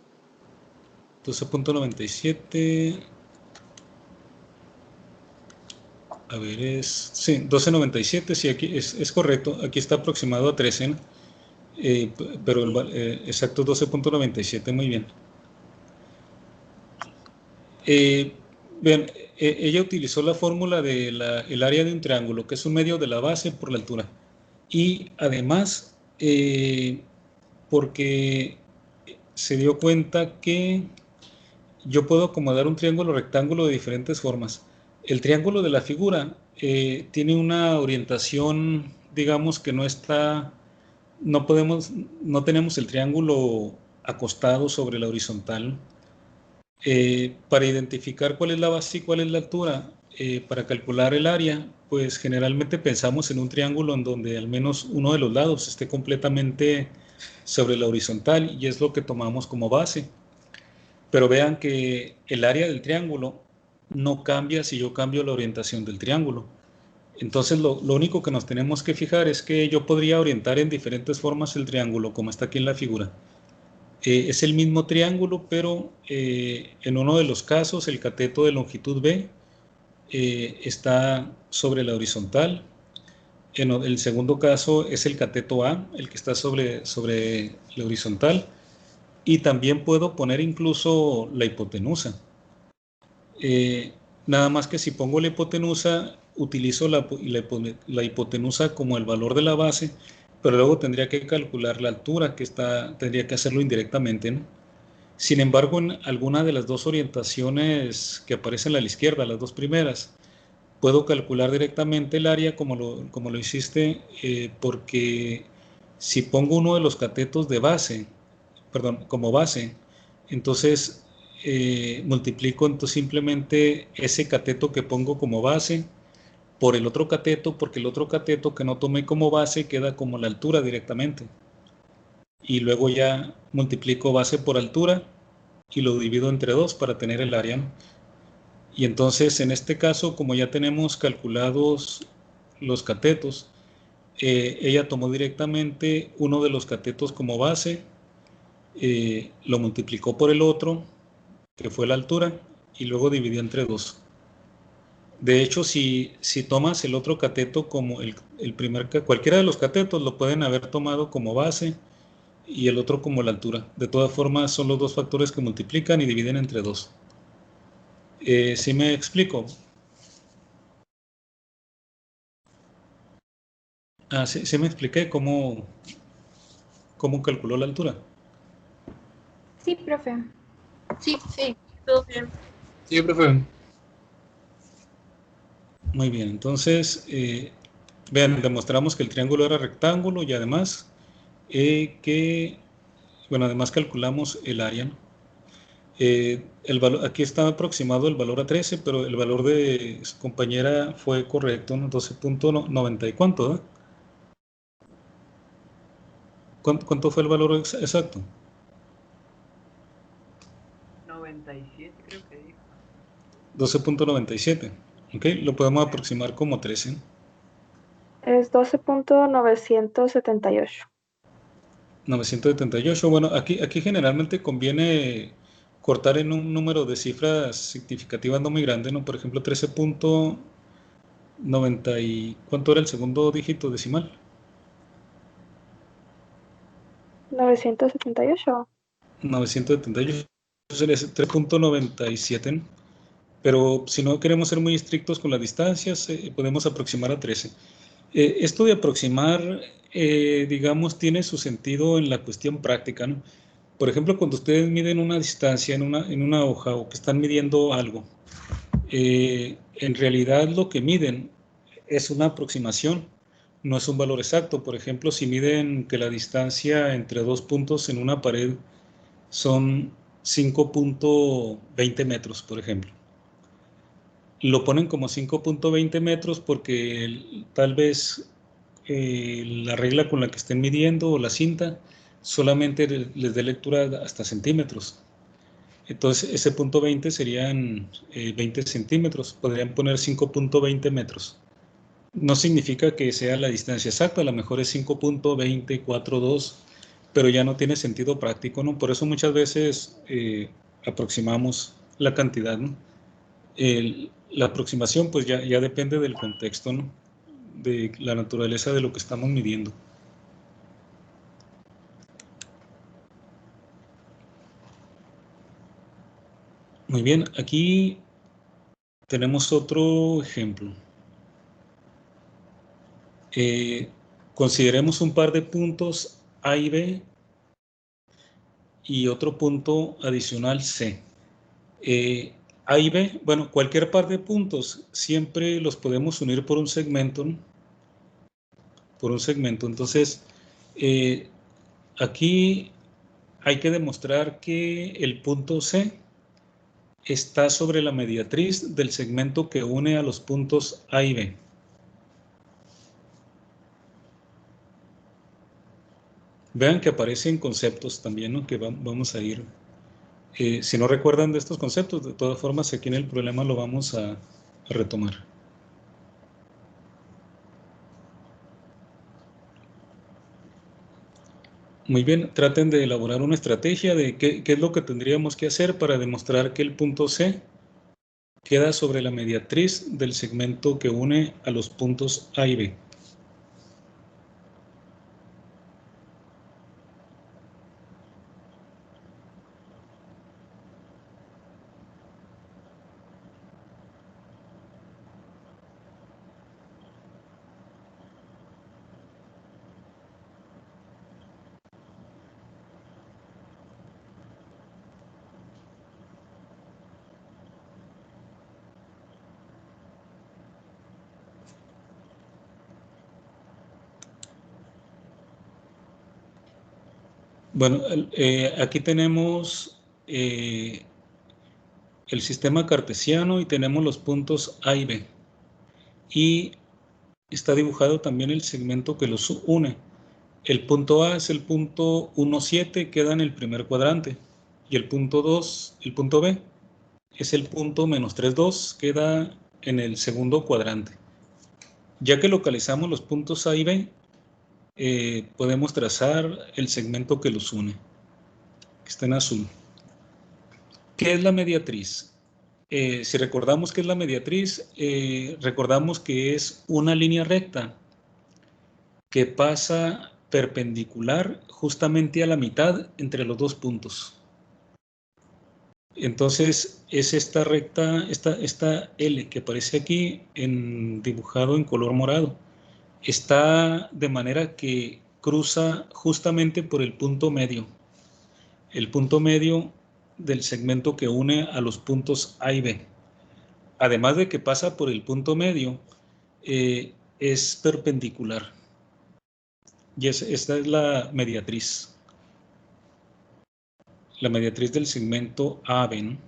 12.97. A ver, sí, 12.97, sí, aquí es correcto. Aquí está aproximado a 13, ¿no? Pero exacto 12.97, muy bien. Vean, ella utilizó la fórmula del área de un triángulo, que es 1/2 de la base por la altura. Y además, porque se dio cuenta que yo puedo acomodar un triángulo rectángulo de diferentes formas. El triángulo de la figura tiene una orientación, digamos que no tenemos el triángulo acostado sobre la horizontal. Para identificar cuál es la base y cuál es la altura, para calcular el área, pues generalmente pensamos en un triángulo en donde al menos uno de los lados esté completamente sobre la horizontal y es lo que tomamos como base. Pero vean que el área del triángulo no cambia si yo cambio la orientación del triángulo. Entonces lo único que nos tenemos que fijar es que yo podría orientar en diferentes formas el triángulo, como está aquí en la figura. Es el mismo triángulo, pero en uno de los casos el cateto de longitud B está sobre la horizontal. En el segundo caso es el cateto A, el que está sobre la horizontal. Y también puedo poner incluso la hipotenusa. Nada más que si pongo la hipotenusa, utilizo la hipotenusa como el valor de la base, pero luego tendría que calcular la altura, tendría que hacerlo indirectamente, ¿no? Sin embargo, en alguna de las dos orientaciones que aparecen a la izquierda, las dos primeras, puedo calcular directamente el área como lo hiciste, porque si pongo uno de los catetos de base, perdón, como base, entonces multiplico entonces simplemente ese cateto que pongo como base por el otro cateto, porque el otro cateto que no tomé como base queda como la altura directamente. Y luego ya multiplico base por altura y lo divido entre 2 para tener el área, ¿no? Y entonces en este caso, como ya tenemos calculados los catetos, ella tomó directamente uno de los catetos como base, lo multiplicó por el otro, que fue la altura, y luego dividió entre 2. De hecho, si tomas el otro cateto como cualquiera de los catetos lo pueden haber tomado como base y el otro como la altura. De todas formas, son los dos factores que multiplican y dividen entre 2. ¿Sí me explico? Sí me expliqué cómo calculó la altura. Sí, profe. Sí, todo bien. Sí, profe. Muy bien, entonces, vean, demostramos que el triángulo era rectángulo y además además calculamos el área, ¿no? Aquí está aproximado el valor a 13, pero el valor de su compañera fue correcto, ¿no? 12.90 y cuánto, ¿eh? ¿Cuánto fue el valor exacto? 97 creo que dijo. 12.97. ¿Ok? Lo podemos aproximar como 13. Es 12.978. 978. Bueno, aquí generalmente conviene cortar en un número de cifras significativas no muy grande, ¿no? Por ejemplo, 13.90 y... ¿Cuánto era el segundo dígito decimal? 978. 978. Sería 3.97, ¿no? Pero si no queremos ser muy estrictos con las distancias, podemos aproximar a 13. Esto de aproximar, digamos, tiene su sentido en la cuestión práctica, ¿no? Por ejemplo, cuando ustedes miden una distancia en una hoja o que están midiendo algo, en realidad lo que miden es una aproximación, no es un valor exacto. Por ejemplo, si miden que la distancia entre dos puntos en una pared son 5.20 metros, por ejemplo. Lo ponen como 5.20 metros porque tal vez la regla con la que estén midiendo o la cinta solamente les dé lectura hasta centímetros. Entonces ese punto 20 serían 20 centímetros, podrían poner 5.20 metros. No significa que sea la distancia exacta, a lo mejor es 5.2042, pero ya no tiene sentido práctico, ¿no? Por eso muchas veces aproximamos la cantidad, ¿no? La aproximación pues ya depende del contexto, ¿no? De la naturaleza de lo que estamos midiendo. Muy bien, aquí tenemos otro ejemplo. Consideremos un par de puntos A y B y otro punto adicional C. A y B, bueno, cualquier par de puntos siempre los podemos unir por un segmento, ¿no? Por un segmento. Entonces, aquí hay que demostrar que el punto C está sobre la mediatriz del segmento que une a los puntos A y B. Vean que aparecen conceptos también, ¿no? Que vamos a ir. Si no recuerdan de estos conceptos, de todas formas, aquí en el problema lo vamos a retomar. Muy bien, traten de elaborar una estrategia de qué es lo que tendríamos que hacer para demostrar que el punto C queda sobre la mediatriz del segmento que une a los puntos A y B. Bueno, aquí tenemos el sistema cartesiano y tenemos los puntos A y B. Y está dibujado también el segmento que los une. El punto A es el punto 1, 7, queda en el primer cuadrante. Y el punto 2, el punto B, es el punto menos 3, 2, queda en el segundo cuadrante. Ya que localizamos los puntos A y B, podemos trazar el segmento que los une, que está en azul. ¿Qué es la mediatriz? Si recordamos qué es la mediatriz, recordamos que es una línea recta que pasa perpendicular justamente a la mitad entre los dos puntos. Entonces es esta recta, esta L que aparece aquí dibujado en color morado. Está de manera que cruza justamente por el punto medio del segmento que une a los puntos A y B. Además de que pasa por el punto medio, es perpendicular. Y esta es la mediatriz. La mediatriz del segmento AB, ¿no?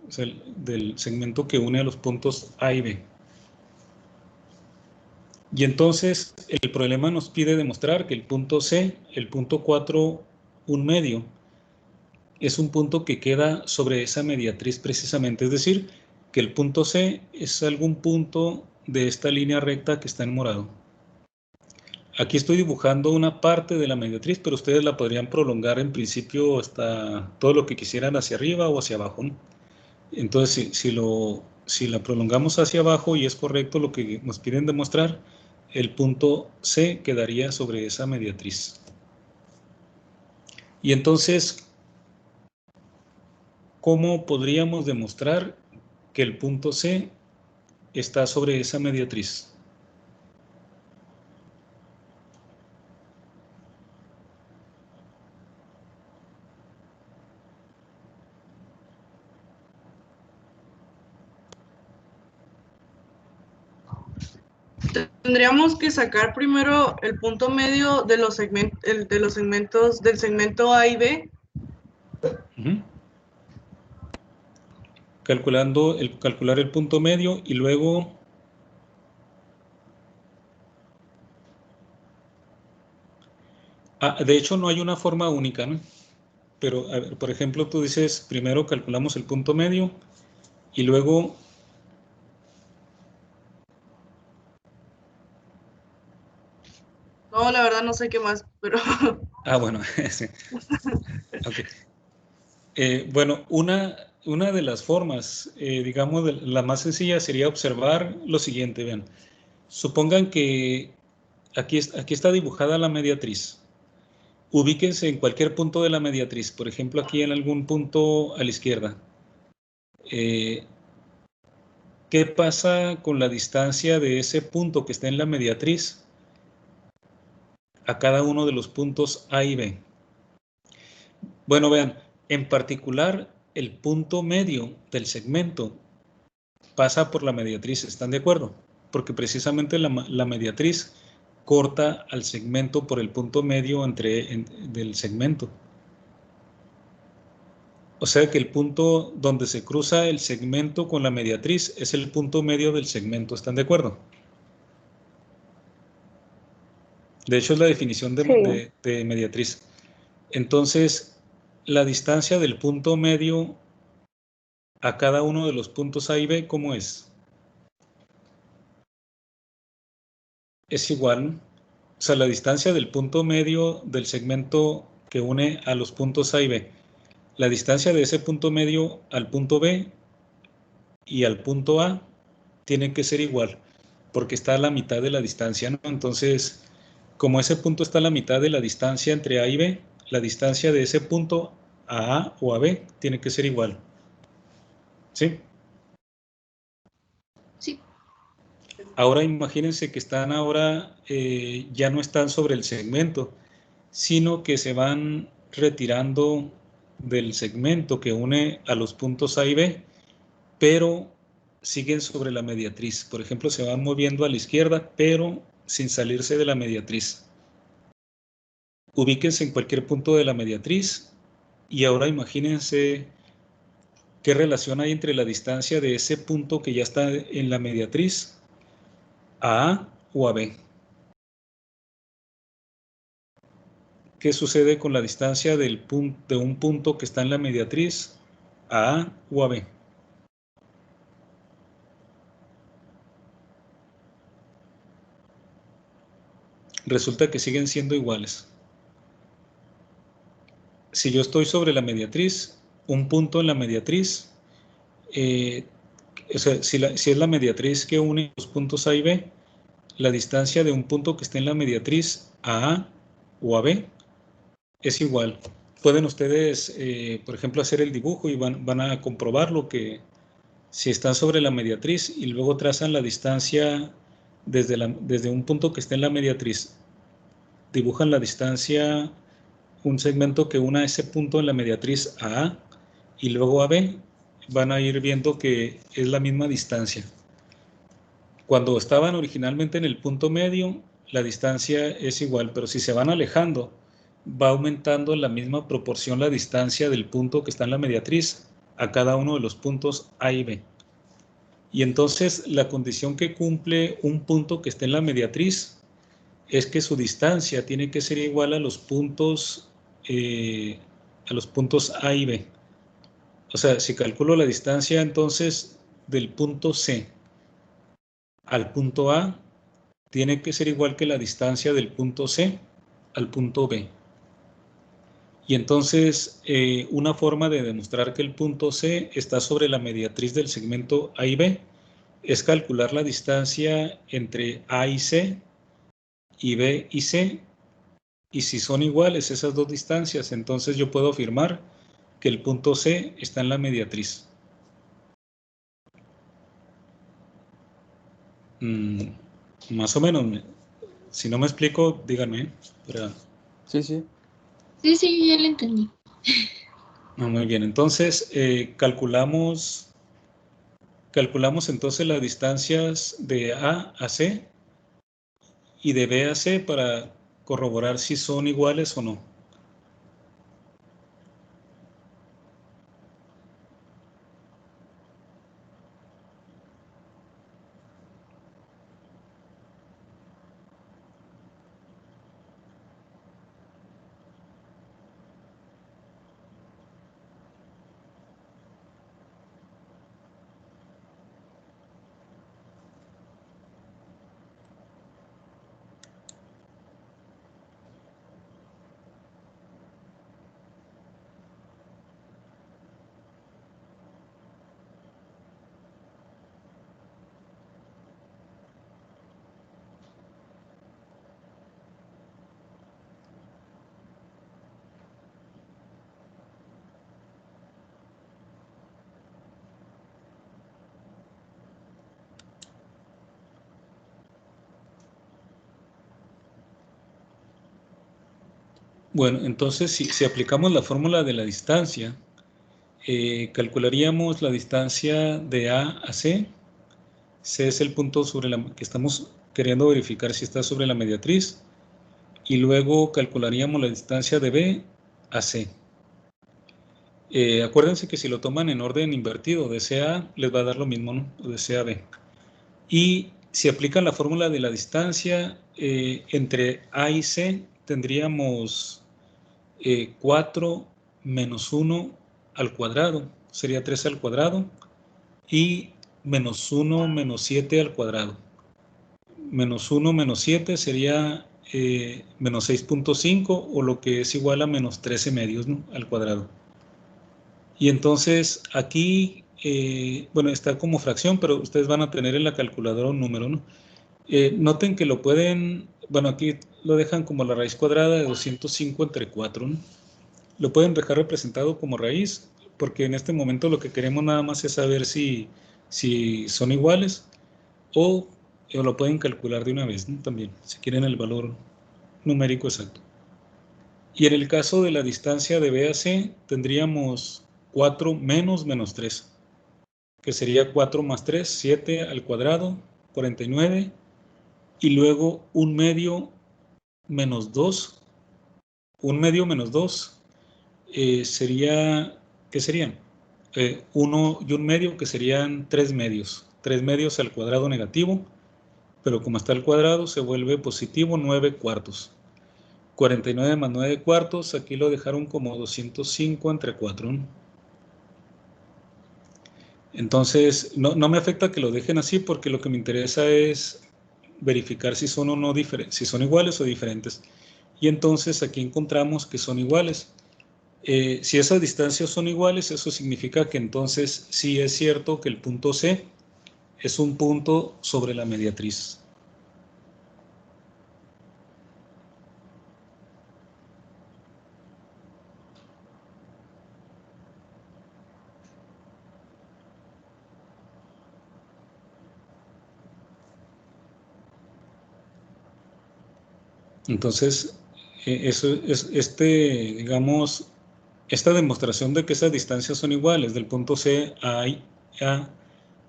O sea, del segmento que une a los puntos A y B. Y entonces el problema nos pide demostrar que el punto C, el punto 4, 1/2, es un punto que queda sobre esa mediatriz precisamente. Es decir, que el punto C es algún punto de esta línea recta que está en morado. Aquí estoy dibujando una parte de la mediatriz, pero ustedes la podrían prolongar en principio hasta todo lo que quisieran hacia arriba o hacia abajo, ¿no? Entonces, si la prolongamos hacia abajo y es correcto lo que nos piden demostrar, el punto C quedaría sobre esa mediatriz. Y entonces, ¿cómo podríamos demostrar que el punto C está sobre esa mediatriz? Tendríamos que sacar primero el punto medio de los segmentos del segmento A y B. Calcular el punto medio y luego de hecho no hay una forma única, ¿no? Pero, a ver, por ejemplo, tú dices, primero calculamos el punto medio y luego No, la verdad no sé qué más, pero... bueno, sí. Okay. Bueno, una de las formas, digamos, la más sencilla sería observar lo siguiente, vean. Supongan que aquí está dibujada la mediatriz. Ubíquense en cualquier punto de la mediatriz, por ejemplo, aquí en algún punto a la izquierda. ¿Qué pasa con la distancia de ese punto que está en la mediatriz a cada uno de los puntos A y B? Bueno, vean, en particular el punto medio del segmento pasa por la mediatriz, ¿están de acuerdo? Porque precisamente la mediatriz corta al segmento por el punto medio del segmento. O sea que el punto donde se cruza el segmento con la mediatriz es el punto medio del segmento, ¿están de acuerdo? De hecho, es la definición Sí. de mediatriz. Entonces, la distancia del punto medio a cada uno de los puntos A y B, ¿cómo es? Es igual, ¿no? O sea, la distancia del punto medio del segmento que une a los puntos A y B. La distancia de ese punto medio al punto B y al punto A tiene que ser igual, porque está a la mitad de la distancia, ¿no? Entonces, como ese punto está a la mitad de la distancia entre A y B, la distancia de ese punto a o a B tiene que ser igual. ¿Sí? Sí. Ahora imagínense que están ahora, ya no están sobre el segmento, sino que se van retirando del segmento que une a los puntos A y B, pero siguen sobre la mediatriz. Por ejemplo, se van moviendo a la izquierda, pero sin salirse de la mediatriz. Ubíquense en cualquier punto de la mediatriz y ahora imagínense qué relación hay entre la distancia de ese punto que ya está en la mediatriz a o a B. ¿Qué sucede con la distancia de un punto que está en la mediatriz a o a B? Resulta que siguen siendo iguales. Si yo estoy sobre la mediatriz, un punto en la mediatriz, o sea, si es la mediatriz que une los puntos A y B, la distancia de un punto que esté en la mediatriz a o a B es igual. Pueden ustedes, por ejemplo, hacer el dibujo y van a comprobarlo, que si están sobre la mediatriz y luego trazan la distancia desde un punto que esté en la mediatriz, dibujan la distancia, un segmento que una ese punto en la mediatriz a y luego a B, van a ir viendo que es la misma distancia. Cuando estaban originalmente en el punto medio, la distancia es igual, pero si se van alejando, va aumentando en la misma proporción la distancia del punto que está en la mediatriz a cada uno de los puntos A y B. Y entonces la condición que cumple un punto que esté en la mediatriz es que su distancia tiene que ser igual a los puntos A y B. O sea, si calculo la distancia entonces del punto C al punto A, tiene que ser igual que la distancia del punto C al punto B. Y entonces, una forma de demostrar que el punto C está sobre la mediatriz del segmento A y B es calcular la distancia entre A y C y B y C, y si son iguales esas dos distancias, entonces yo puedo afirmar que el punto C está en la mediatriz. Más o menos, si no me explico, díganme. Sí, sí. Sí, sí, ya lo entendí. Muy bien, entonces calculamos entonces las distancias de A a C y de B a C para corroborar si son iguales o no. Bueno, entonces si aplicamos la fórmula de la distancia, calcularíamos la distancia de A a C. C es el punto sobre que estamos queriendo verificar si está sobre la mediatriz. Y luego calcularíamos la distancia de B a C. Acuérdense que si lo toman en orden invertido, de C a A les va a dar lo mismo, ¿no? De C a B. Y si aplican la fórmula de la distancia, entre A y C tendríamos 4 menos 1 al cuadrado, sería 3 al cuadrado, y menos 1 menos 7 al cuadrado. Menos 1 menos 7 sería menos 6.5, o lo que es igual a menos 13 medios, ¿no?, al cuadrado. Y entonces aquí, bueno, está como fracción, pero ustedes van a tener en la calculadora un número, ¿no? Noten que lo pueden, bueno, aquí lo dejan como la raíz cuadrada de 205 entre 4, ¿no? Lo pueden dejar representado como raíz, porque en este momento lo que queremos nada más es saber si son iguales, o lo pueden calcular de una vez, ¿no?, también, si quieren el valor numérico exacto. Y en el caso de la distancia de B a C, tendríamos 4 menos menos 3, que sería 4 más 3, 7 al cuadrado, 49, y luego 1 medio menos 2. 1 medio menos 2 sería, ¿qué serían? 1 y 1 medio, que serían 3 medios. 3 medios al cuadrado negativo, pero como está al cuadrado se vuelve positivo, 9 cuartos. 49 más 9 cuartos, aquí lo dejaron como 205 entre 4. Entonces, no me afecta que lo dejen así, porque lo que me interesa es verificar si son o no diferentes, si son iguales o diferentes. Y entonces aquí encontramos que son iguales. Si esas distancias son iguales, eso significa que entonces sí es cierto que el punto C es un punto sobre la mediatriz. Entonces, eso es digamos, esta demostración de que esas distancias son iguales, del punto C a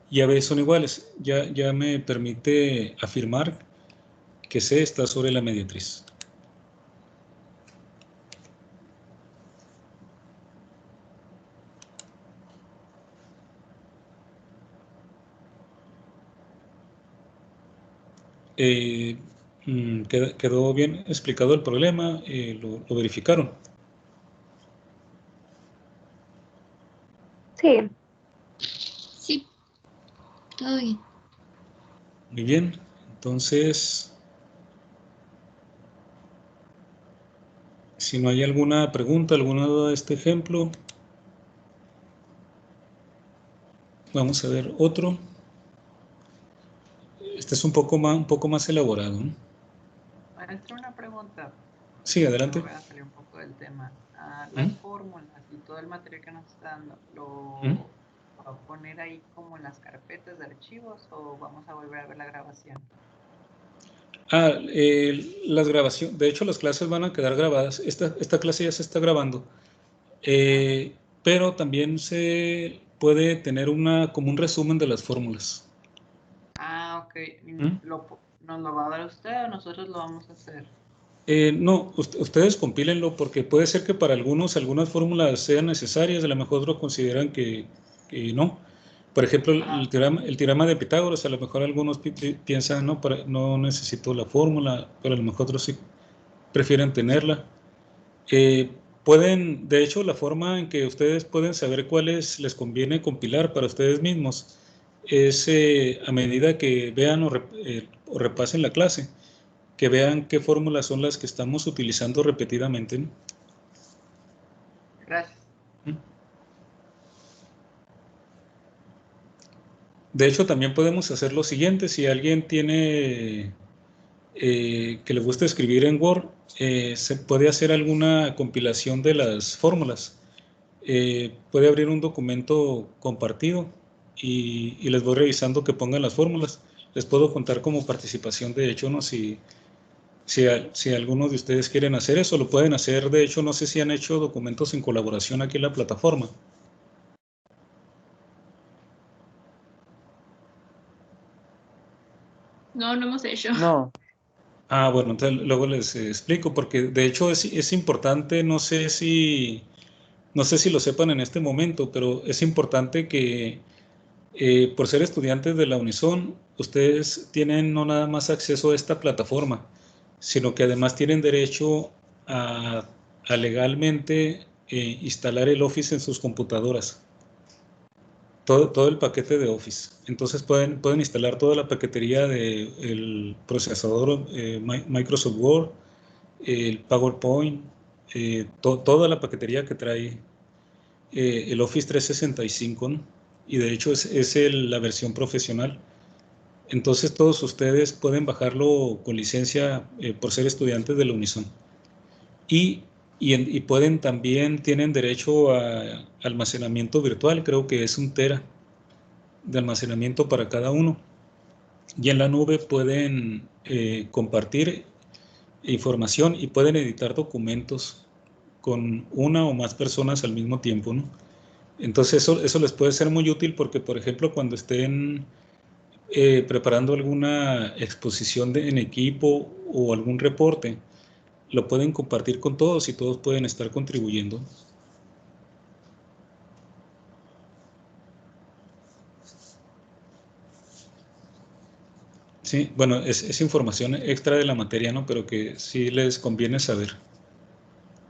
y a B son iguales, ya me permite afirmar que C está sobre la mediatriz. ¿Quedó bien explicado el problema? ¿Lo verificaron? Sí. Sí, todo bien. Muy bien, entonces, si no hay alguna pregunta, alguna duda de este ejemplo, vamos a ver otro. Este es un poco más elaborado, ¿no? Maestro, una pregunta. Sí, adelante. Voy a salir un poco del tema. Las fórmulas y todo el material que nos está dando, ¿lo va a poner ahí como en las carpetas de archivos o vamos a volver a ver la grabación? Las grabaciones, de hecho las clases van a quedar grabadas. Esta clase ya se está grabando, pero también se puede tener como un resumen de las fórmulas. Ah, ok. ¿Nos lo va a dar usted o nosotros lo vamos a hacer? No, ustedes compílenlo, porque puede ser que para algunas fórmulas sean necesarias, a lo mejor otros consideran que no. Por ejemplo, el teorema de Pitágoras, a lo mejor algunos piensan, no necesito la fórmula, pero a lo mejor otros sí prefieren tenerla. De hecho, la forma en que ustedes pueden saber cuáles les conviene compilar para ustedes mismos es a medida que vean o repasen la clase, que vean qué fórmulas son las que estamos utilizando repetidamente, ¿no? Gracias. De hecho, también podemos hacer lo siguiente: si alguien tiene que le gusta escribir en Word, se puede hacer alguna compilación de las fórmulas. Puede abrir un documento compartido y les voy revisando que pongan las fórmulas. Les puedo contar como participación, de hecho, ¿no? Si algunos de ustedes quieren hacer eso, lo pueden hacer. De hecho, no sé si han hecho documentos en colaboración aquí en la plataforma. No, no hemos hecho. No, Bueno, entonces luego les explico, porque de hecho es importante, no sé si lo sepan en este momento, pero es importante que Por ser estudiantes de la Unison, ustedes tienen no nada más acceso a esta plataforma, sino que además tienen derecho a legalmente instalar el Office en sus computadoras. Todo el paquete de Office. Entonces pueden instalar toda la paquetería del procesador Microsoft Word, el PowerPoint, toda la paquetería que trae el Office 365, ¿no? Y de hecho es la versión profesional. Entonces todos ustedes pueden bajarlo con licencia por ser estudiantes de la Unison. Y pueden también, tienen derecho a almacenamiento virtual, creo que es 1 tera de almacenamiento para cada uno. Y en la nube pueden compartir información y pueden editar documentos con una o más personas al mismo tiempo, ¿no? Entonces eso les puede ser muy útil porque, por ejemplo, cuando estén preparando alguna exposición en equipo o algún reporte, lo pueden compartir con todos y todos pueden estar contribuyendo. Sí, bueno, es información extra de la materia, ¿no? Pero que sí les conviene saber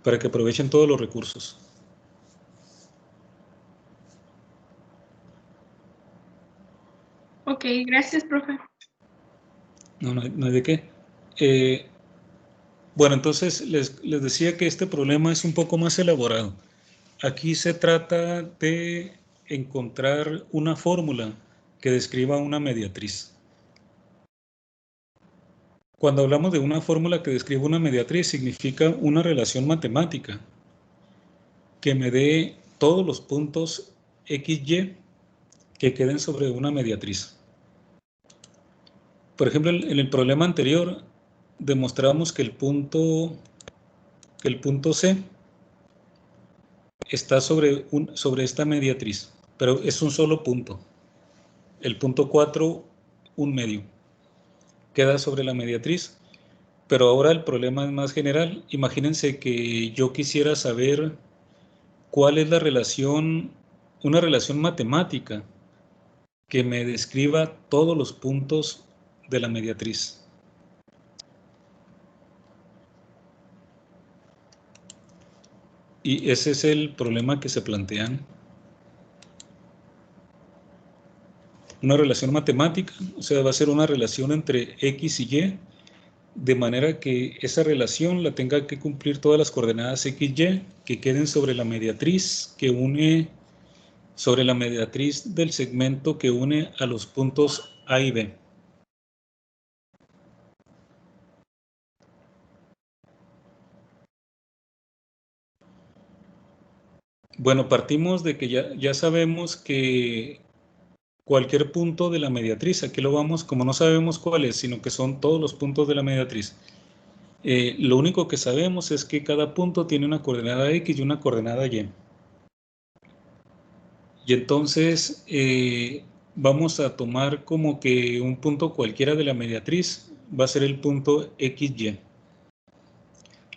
para que aprovechen todos los recursos. Ok, gracias, profe. No hay de qué. Bueno, entonces les decía que este problema es un poco más elaborado. Aquí se trata de encontrar una fórmula que describa una mediatriz. Cuando hablamos de una fórmula que describa una mediatriz, significa una relación matemática que me dé todos los puntos XY que queden sobre una mediatriz. Por ejemplo, en el problema anterior demostramos que el punto C está sobre esta mediatriz, pero es un solo punto. El punto 4, un medio, queda sobre la mediatriz, pero ahora el problema es más general. Imagínense que yo quisiera saber cuál es la relación, una relación matemática que me describa todos los puntos de la mediatriz. Y ese es el problema que se plantean. Una relación matemática, o sea, va a ser una relación entre X y Y, de manera que esa relación la tenga que cumplir todas las coordenadas XY que queden sobre la mediatriz que une, sobre la mediatriz del segmento que une a los puntos A y B. Bueno, partimos de que ya sabemos que cualquier punto de la mediatriz, aquí lo vamos, como no sabemos cuál es, sino que son todos los puntos de la mediatriz. Lo único que sabemos es que cada punto tiene una coordenada X y una coordenada Y. Y entonces vamos a tomar como que un punto cualquiera de la mediatriz va a ser el punto XY.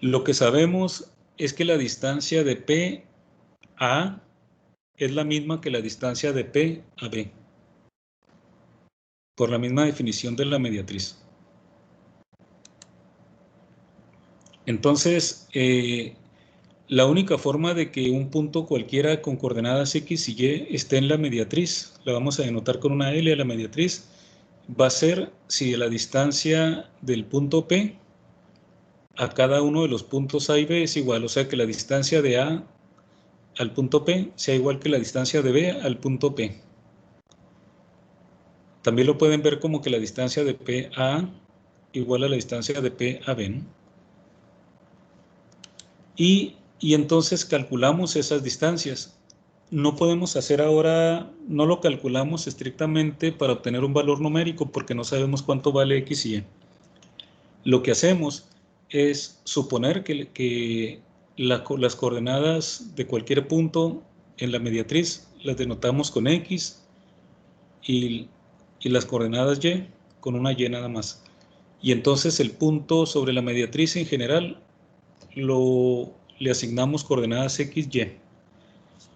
Lo que sabemos es que la distancia de P a A es la misma que la distancia de P a B, por la misma definición de la mediatriz. Entonces, la única forma de que un punto cualquiera con coordenadas X y Y esté en la mediatriz, la vamos a denotar con una L a la mediatriz, va a ser si la distancia del punto P a cada uno de los puntos A y B es igual, o sea que la distancia de A al punto P sea igual que la distancia de B al punto P. También lo pueden ver como que la distancia de P a A igual a la distancia de P a B, ¿no? Y entonces calculamos esas distancias. No podemos hacer ahora, no lo calculamos estrictamente para obtener un valor numérico porque no sabemos cuánto vale X y Y. Lo que hacemos es suponer que las coordenadas de cualquier punto en la mediatriz las denotamos con X y las coordenadas Y con una Y nada más. Y entonces el punto sobre la mediatriz en general le asignamos coordenadas X, Y.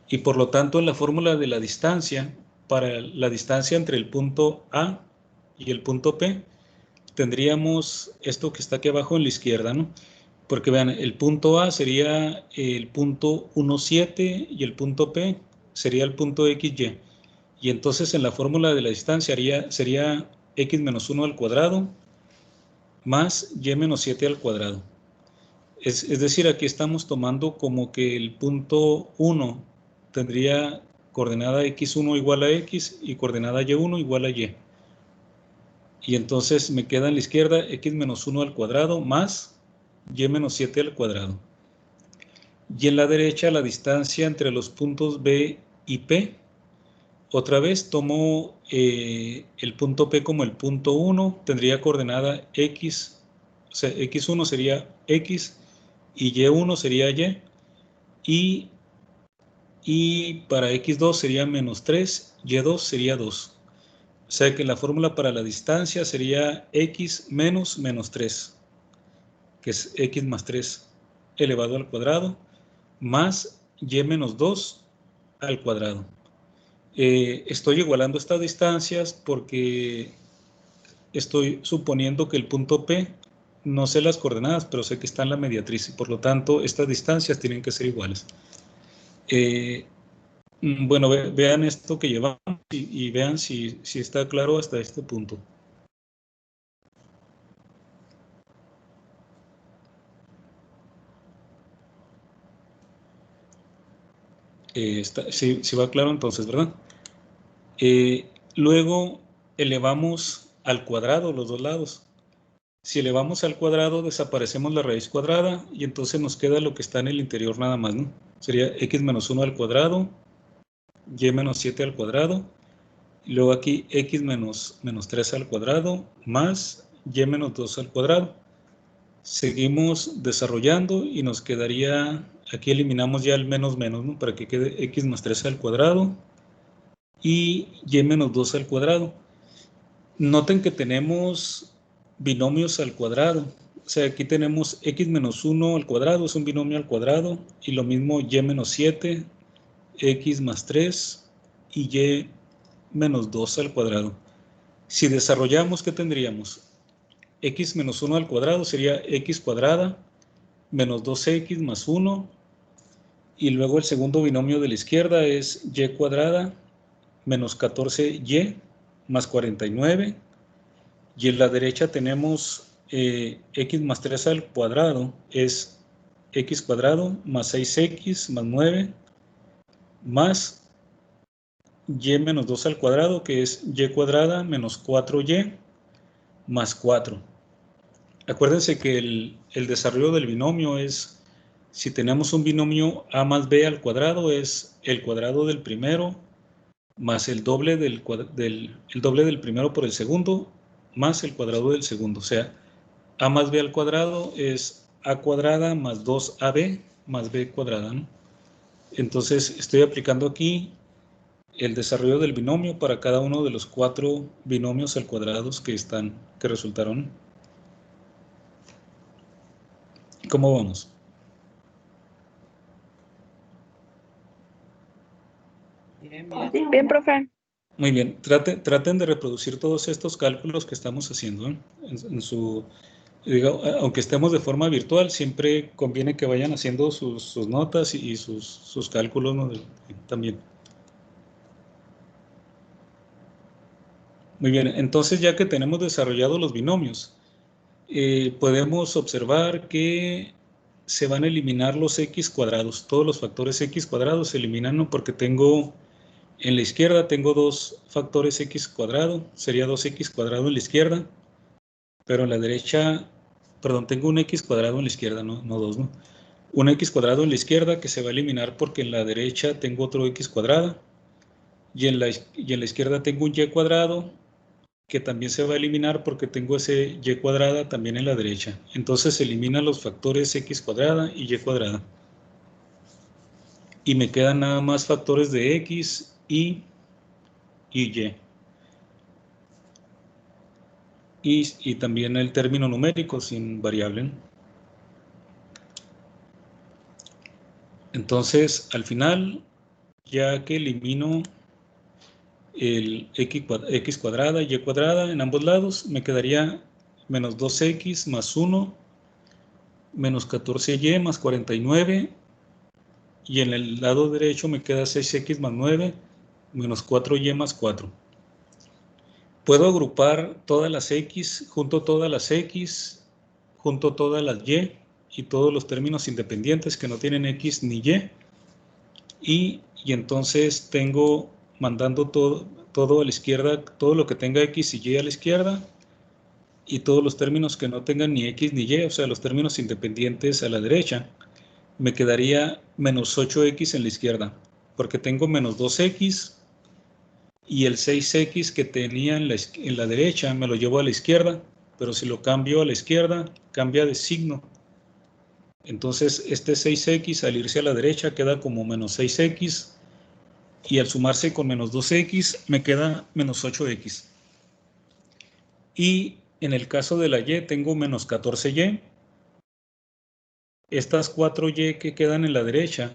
Y por lo tanto en la fórmula de la distancia para la distancia entre el punto A y el punto P, tendríamos esto que está aquí abajo en la izquierda, ¿no? Porque vean, el punto A sería el punto 1,7 y el punto P sería el punto XY. Y entonces en la fórmula de la distancia sería x menos 1 al cuadrado más y menos 7 al cuadrado. Es decir, aquí estamos tomando como que el punto 1 tendría coordenada x1 igual a x y coordenada y1 igual a y. Y entonces me queda en la izquierda x menos 1 al cuadrado más y menos 7 al cuadrado. Y en la derecha la distancia entre los puntos B y P. Otra vez tomo el punto P como el punto 1, tendría coordenada x, o sea, x1 sería x y y1 sería y. Y para x2 sería menos 3, y2 sería 2. O sea que la fórmula para la distancia sería x menos menos 3, que es x más 3 elevado al cuadrado, más y menos 2 al cuadrado. Estoy igualando estas distancias porque estoy suponiendo que el punto P, no sé las coordenadas, pero sé que está en la mediatriz y por lo tanto estas distancias tienen que ser iguales. Bueno, vean esto que llevamos y vean si está claro hasta este punto. Si va claro entonces, ¿verdad? Luego elevamos al cuadrado los dos lados. Si elevamos al cuadrado, desaparecemos la raíz cuadrada y entonces nos queda lo que está en el interior nada más, ¿no? Sería x menos 1 al cuadrado, y menos 7 al cuadrado, y luego aquí x menos 3 al cuadrado, más y menos 2 al cuadrado. Seguimos desarrollando y nos quedaría, aquí eliminamos ya el menos menos, ¿no? Para que quede x más 3 al cuadrado y menos 2 al cuadrado. Noten que tenemos binomios al cuadrado. O sea, aquí tenemos x menos 1 al cuadrado, es un binomio al cuadrado, y lo mismo y menos 7, x más 3 y y menos 2 al cuadrado. Si desarrollamos, ¿qué tendríamos? X menos 1 al cuadrado sería x cuadrada menos 2x más 1, y luego el segundo binomio de la izquierda es y cuadrada menos 14y más 49, y en la derecha tenemos x más 3 al cuadrado es x cuadrado más 6x más 9 más y menos 2 al cuadrado, que es y cuadrada menos 4y más 4. Acuérdense que el desarrollo del binomio es, si tenemos un binomio a más b al cuadrado, es el cuadrado del primero más el doble del primero por el segundo más el cuadrado del segundo. O sea, a más b al cuadrado es a cuadrada más 2ab más b cuadrada, ¿no? Entonces estoy aplicando aquí el desarrollo del binomio para cada uno de los 4 binomios al cuadrado que resultaron. ¿Cómo vamos? Bien, bien. Bien, profe. Muy bien. Traten de reproducir todos estos cálculos que estamos haciendo, ¿eh? Aunque estemos de forma virtual, siempre conviene que vayan haciendo sus notas y sus cálculos, ¿no? También. Muy bien, entonces ya que tenemos desarrollados los binomios, podemos observar que se van a eliminar los x cuadrados. Todos los factores x cuadrados se eliminan, ¿no? Porque tengo, en la izquierda tengo dos factores x cuadrado, sería 2x cuadrado en la izquierda, pero en la derecha, perdón, tengo un x cuadrado en la izquierda, no 2, ¿no? Un x cuadrado en la izquierda que se va a eliminar porque en la derecha tengo otro x cuadrado, y en la izquierda tengo un y cuadrado que también se va a eliminar porque tengo ese y cuadrada también en la derecha. Entonces se eliminan los factores x cuadrada y y cuadrada. Y me quedan nada más factores de x y y. Y también el término numérico sin variable. Entonces, al final, ya que elimino el x cuadrada y y cuadrada en ambos lados, me quedaría menos 2x más 1, menos 14y más 49, y en el lado derecho me queda 6x más 9, menos 4y más 4. Puedo agrupar todas las x, junto todas las x, junto todas las y todos los términos independientes que no tienen x ni y entonces tengo mandando todo a la izquierda, todo lo que tenga x y y a la izquierda, y todos los términos que no tengan ni x ni y, o sea, los términos independientes a la derecha. Me quedaría menos 8x en la izquierda, porque tengo menos 2x, y el 6x que tenía en la derecha me lo llevo a la izquierda, pero si lo cambio a la izquierda, cambia de signo. Entonces este 6x al irse a la derecha queda como menos 6x, y al sumarse con menos 2x me queda menos 8x. Y en el caso de la y tengo menos 14y. Estas 4y que quedan en la derecha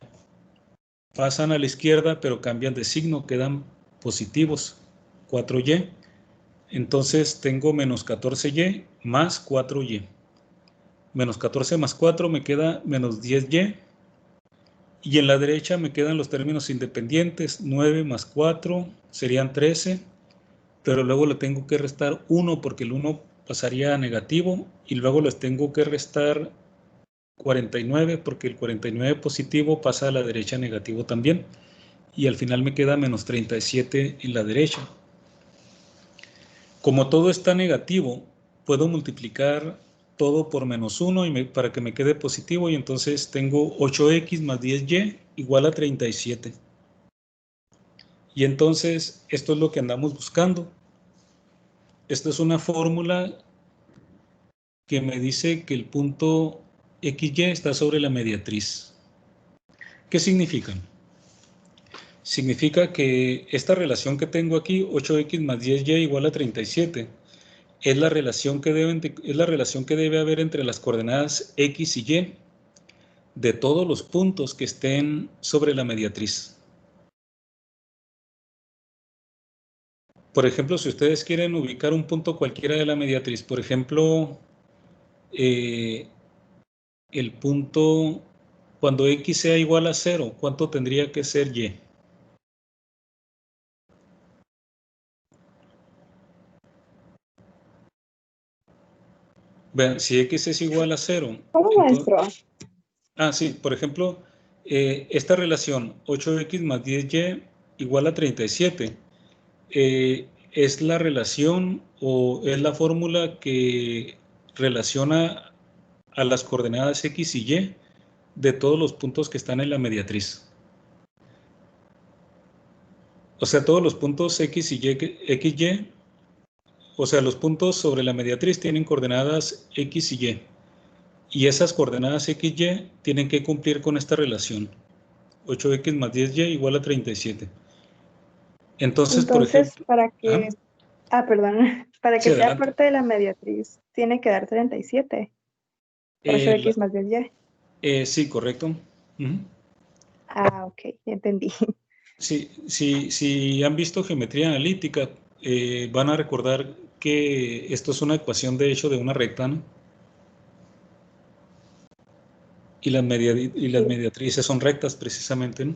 pasan a la izquierda, pero cambian de signo, quedan positivos, 4y. Entonces tengo menos 14y más 4y. Menos 14 más 4 me queda menos 10y. Y en la derecha me quedan los términos independientes, 9 más 4 serían 13, pero luego le tengo que restar 1 porque el 1 pasaría a negativo, y luego les tengo que restar 49 porque el 49 positivo pasa a la derecha negativo también, y al final me queda menos 37 en la derecha. Como todo está negativo, puedo multiplicar todo por menos 1 para que me quede positivo, y entonces tengo 8x más 10y igual a 37. Y entonces esto es lo que andamos buscando. Esta es una fórmula que me dice que el punto XY está sobre la mediatriz. ¿Qué significa? Significa que esta relación que tengo aquí, 8x más 10y igual a 37, es la relación que debe haber entre las coordenadas x y y de todos los puntos que estén sobre la mediatriz. Por ejemplo, si ustedes quieren ubicar un punto cualquiera de la mediatriz, por ejemplo, el punto, cuando x sea igual a 0, ¿cuánto tendría que ser y? Vean, si x es igual a 0, ¿Cómo, maestro? sí, por ejemplo, esta relación 8x más 10y igual a 37, es la relación o es la fórmula que relaciona a las coordenadas x y y de todos los puntos que están en la mediatriz. O sea, todos los puntos x y y, o sea, los puntos sobre la mediatriz tienen coordenadas x y y. Y esas coordenadas x y tienen que cumplir con esta relación. 8x más 10y igual a 37. Entonces, por ejemplo... para que, perdón, para Sí, que sea adelante. parte de la mediatriz, tiene que dar 37. 8x más 10y. Sí, correcto. Ok, entendí. Sí, si han visto geometría analítica, van a recordar que esto es una ecuación de hecho de una recta, ¿no? Y las mediatrices son rectas precisamente, ¿no?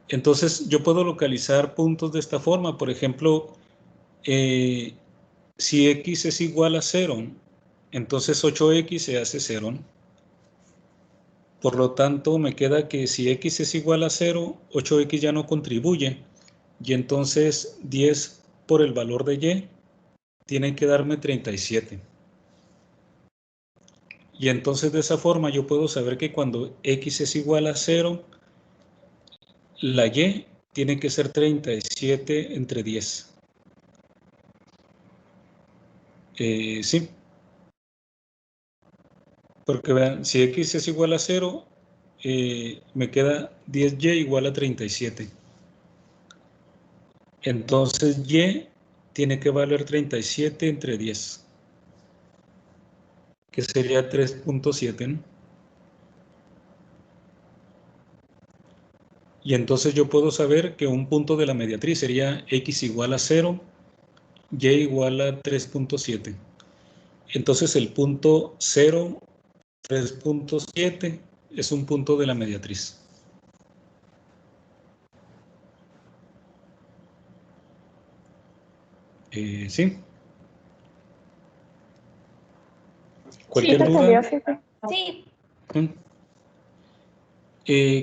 Entonces yo puedo localizar puntos de esta forma. Por ejemplo, si x es igual a 0, entonces 8x se hace 0, ¿no? Por lo tanto, me queda que si x es igual a 0, 8x ya no contribuye. Y entonces 10 por el valor de y tiene que darme 37. Y entonces de esa forma yo puedo saber que cuando x es igual a 0, la y tiene que ser 37 entre 10. Sí. Porque vean, si x es igual a 0, me queda 10y igual a 37. Entonces y tiene que valer 37 entre 10, que sería 3.7, ¿no? Y entonces yo puedo saber que un punto de la mediatriz sería x igual a 0, y igual a 3.7. Entonces el punto 0, 3.7 es un punto de la mediatriz. ¿Sí? ¿Cualquier duda? Sí.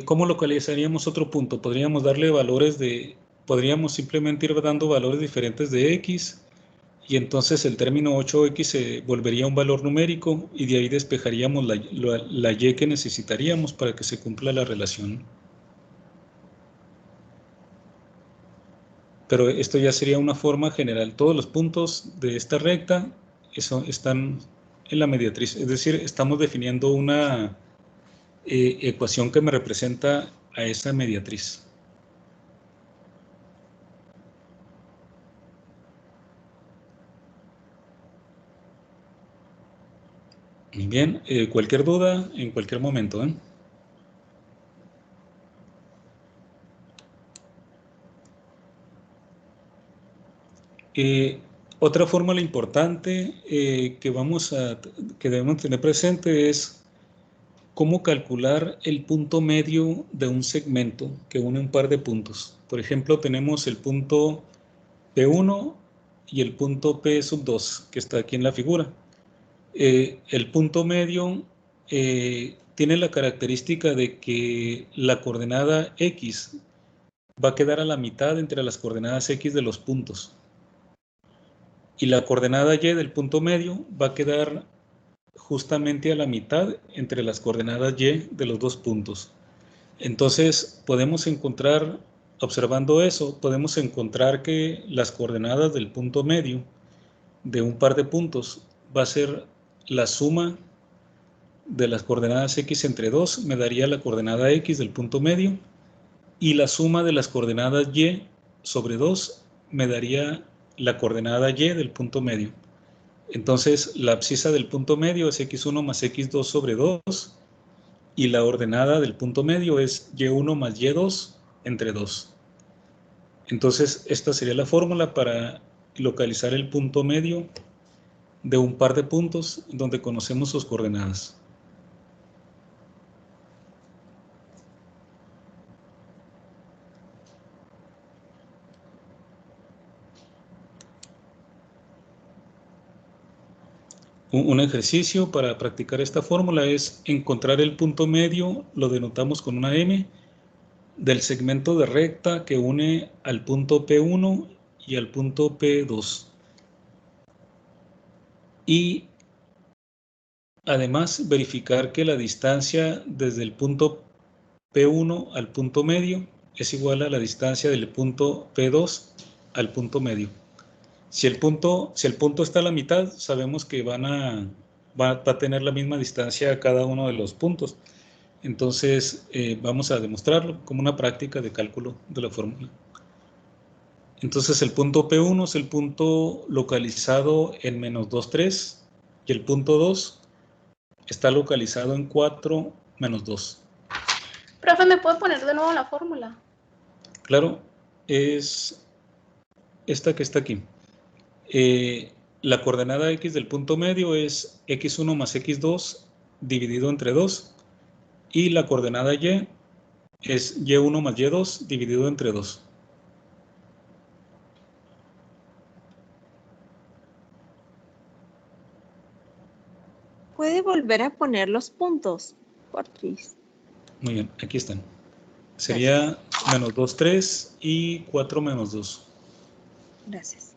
¿Cómo localizaríamos otro punto? Podríamos darle valores podríamos simplemente ir dando valores diferentes de x, y entonces el término 8x se volvería un valor numérico, y de ahí despejaríamos la y que necesitaríamos para que se cumpla la relación. Pero esto ya sería una forma general. Todos los puntos de esta recta están en la mediatriz. Es decir, estamos definiendo una ecuación que me representa a esa mediatriz. Bien, cualquier duda en cualquier momento, ¿eh? Otra fórmula importante que debemos tener presente es cómo calcular el punto medio de un segmento que une un par de puntos. Por ejemplo, tenemos el punto P1 y el punto P sub 2, que está aquí en la figura. El punto medio tiene la característica de que la coordenada X va a quedar a la mitad entre las coordenadas X de los puntos. Y la coordenada Y del punto medio va a quedar justamente a la mitad entre las coordenadas Y de los dos puntos. Entonces, observando eso, podemos encontrar que las coordenadas del punto medio de un par de puntos va a ser la suma de las coordenadas X entre 2, me daría la coordenada X del punto medio, y la suma de las coordenadas Y sobre 2 me daría la coordenada Y del punto medio. Entonces, la abscisa del punto medio es x1 más x2 sobre 2, y la ordenada del punto medio es y1 más y2 entre 2. Entonces, esta sería la fórmula para localizar el punto medio de un par de puntos donde conocemos sus coordenadas. Un ejercicio para practicar esta fórmula es encontrar el punto medio, lo denotamos con una M, del segmento de recta que une al punto P1 y al punto P2. Y además verificar que la distancia desde el punto P1 al punto medio es igual a la distancia del punto P2 al punto medio. Si el punto está a la mitad, sabemos que va a tener la misma distancia a cada uno de los puntos. Entonces, vamos a demostrarlo como una práctica de cálculo de la fórmula. Entonces, el punto P1 es el punto localizado en menos 2, 3, y el punto 2 está localizado en 4, menos 2. Profe, ¿me puede poner de nuevo la fórmula? Claro, es esta que está aquí. La coordenada X del punto medio es x1 más x2 dividido entre 2, y la coordenada Y es y1 más y2 dividido entre 2. ¿Puede volver a poner los puntos, porfis? Muy bien, aquí están. Sería menos 2, 3 y 4 menos 2. Gracias.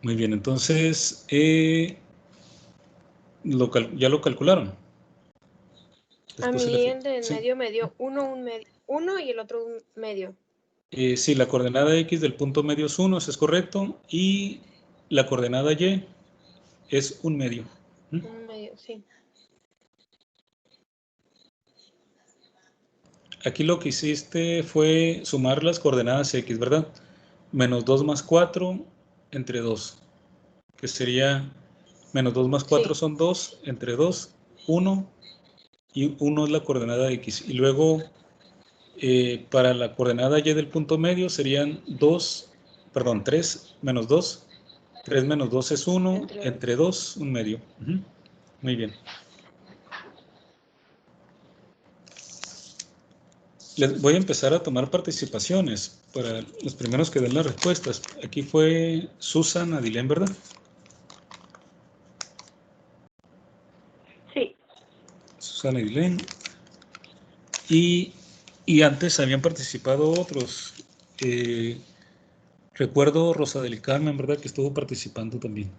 Muy bien, entonces ¿Ya lo calcularon? A Después mí el del sí. medio me dio uno y el otro un medio. Sí, la coordenada X del punto medio es 1, eso es correcto. Y la coordenada Y es un medio. Un medio, sí. Aquí lo que hiciste fue sumar las coordenadas X, ¿verdad? Menos 2 más 4 entre 2, que sería menos 2 más 4 Sí. son 2, entre 2, 1, y 1 es la coordenada X. Y luego, para la coordenada Y del punto medio serían 3 menos 2. 3 menos 2 es 1, entre 2, un medio. Muy bien. Les voy a empezar a tomar participaciones para los primeros que den las respuestas. Aquí fue Susan Adilén, ¿verdad? Sí. Susan Adilén. Y antes habían participado otros. Recuerdo Rosa del Carmen, ¿verdad? Que estuvo participando también.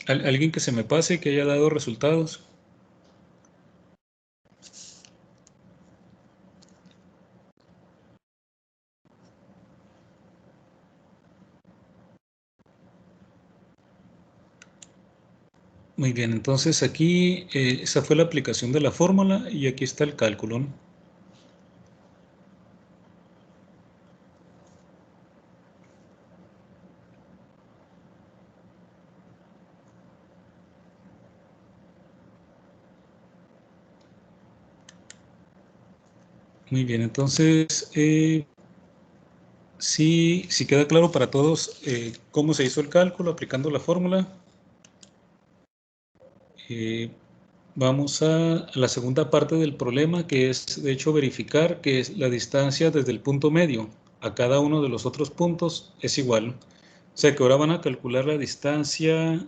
¿Alguien que se me pase, que haya dado resultados? Muy bien, entonces aquí esa fue la aplicación de la fórmula y aquí está el cálculo, ¿no? Muy bien, entonces si queda claro para todos cómo se hizo el cálculo aplicando la fórmula. Vamos a la segunda parte del problema, que es de hecho verificar que es la distancia desde el punto medio a cada uno de los otros puntos es igual. O sea que ahora van a calcular la distancia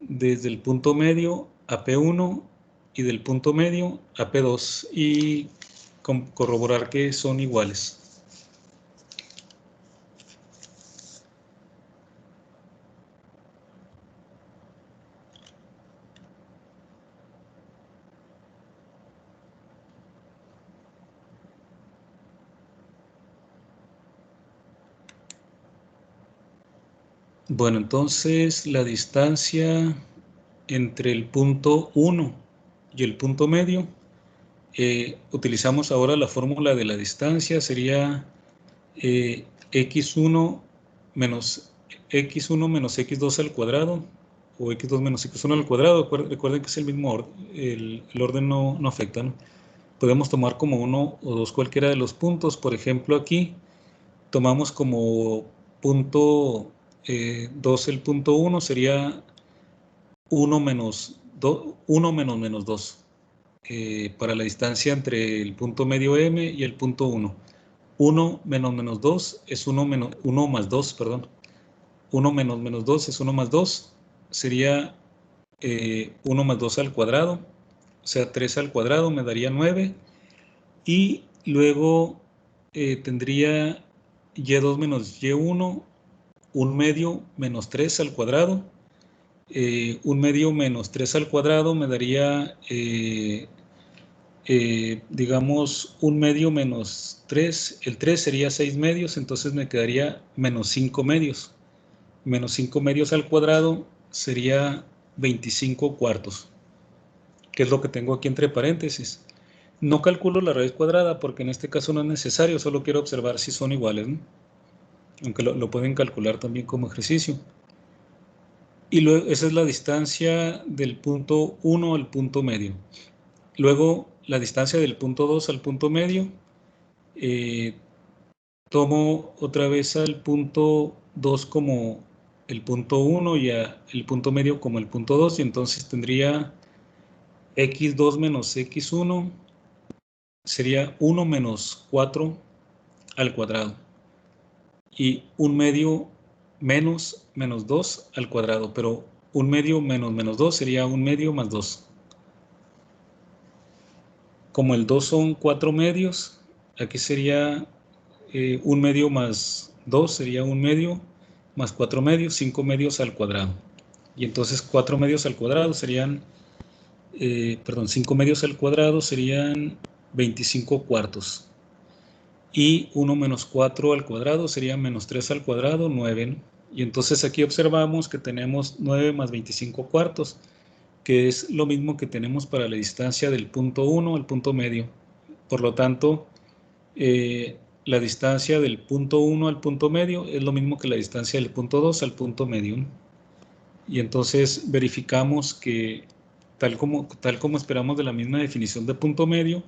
desde el punto medio a P1 y del punto medio a P2 y corroborar que son iguales. Bueno, entonces la distancia entre el punto 1 y el punto medio, utilizamos ahora la fórmula de la distancia, sería x1 menos x2 al cuadrado, o x2 menos x1 al cuadrado. Recuerden que es el mismo orden, el orden no afecta, ¿no? Podemos tomar como 1 o 2 cualquiera de los puntos. Por ejemplo, aquí tomamos como punto 2 el punto 1, sería 1 menos menos 2, para la distancia entre el punto medio M y el punto 1. 1 menos 2 es 1 más 2, perdón. 1 menos 2 es 1 más 2, sería 1 más 2 al cuadrado, o sea, 3 al cuadrado me daría 9, y luego tendría y2 menos y1, un medio menos 3 al cuadrado. Un medio menos 3 al cuadrado me daría, digamos, un medio menos 3. El 3 sería 6 medios, entonces me quedaría menos 5 medios. Menos 5 medios al cuadrado sería 25 cuartos, que es lo que tengo aquí entre paréntesis. No calculo la raíz cuadrada porque en este caso no es necesario, solo quiero observar si son iguales, ¿no? Aunque lo pueden calcular también como ejercicio. Y luego esa es la distancia del punto 1 al punto medio. Luego la distancia del punto 2 al punto medio, tomo otra vez al punto 2 como el punto 1 y el punto medio como el punto 2, y entonces tendría x2 menos x1 sería 1 menos 4 al cuadrado, y un medio menos 2 al cuadrado, pero un medio menos 2 sería un medio más 2. Como el 2 son 4 medios, aquí sería 1 medio más 2 sería 1 medio, más 4 medios, 5 medios al cuadrado. Y entonces 4 medios al cuadrado serían, 5 medios al cuadrado serían 25 cuartos. Y 1 menos 4 al cuadrado sería menos 3 al cuadrado, 9. Y entonces aquí observamos que tenemos 9 más 25 cuartos, que es lo mismo que tenemos para la distancia del punto 1 al punto medio. Por lo tanto, la distancia del punto 1 al punto medio es lo mismo que la distancia del punto 2 al punto medio. Y entonces verificamos que, tal como esperamos de la misma definición de punto medio,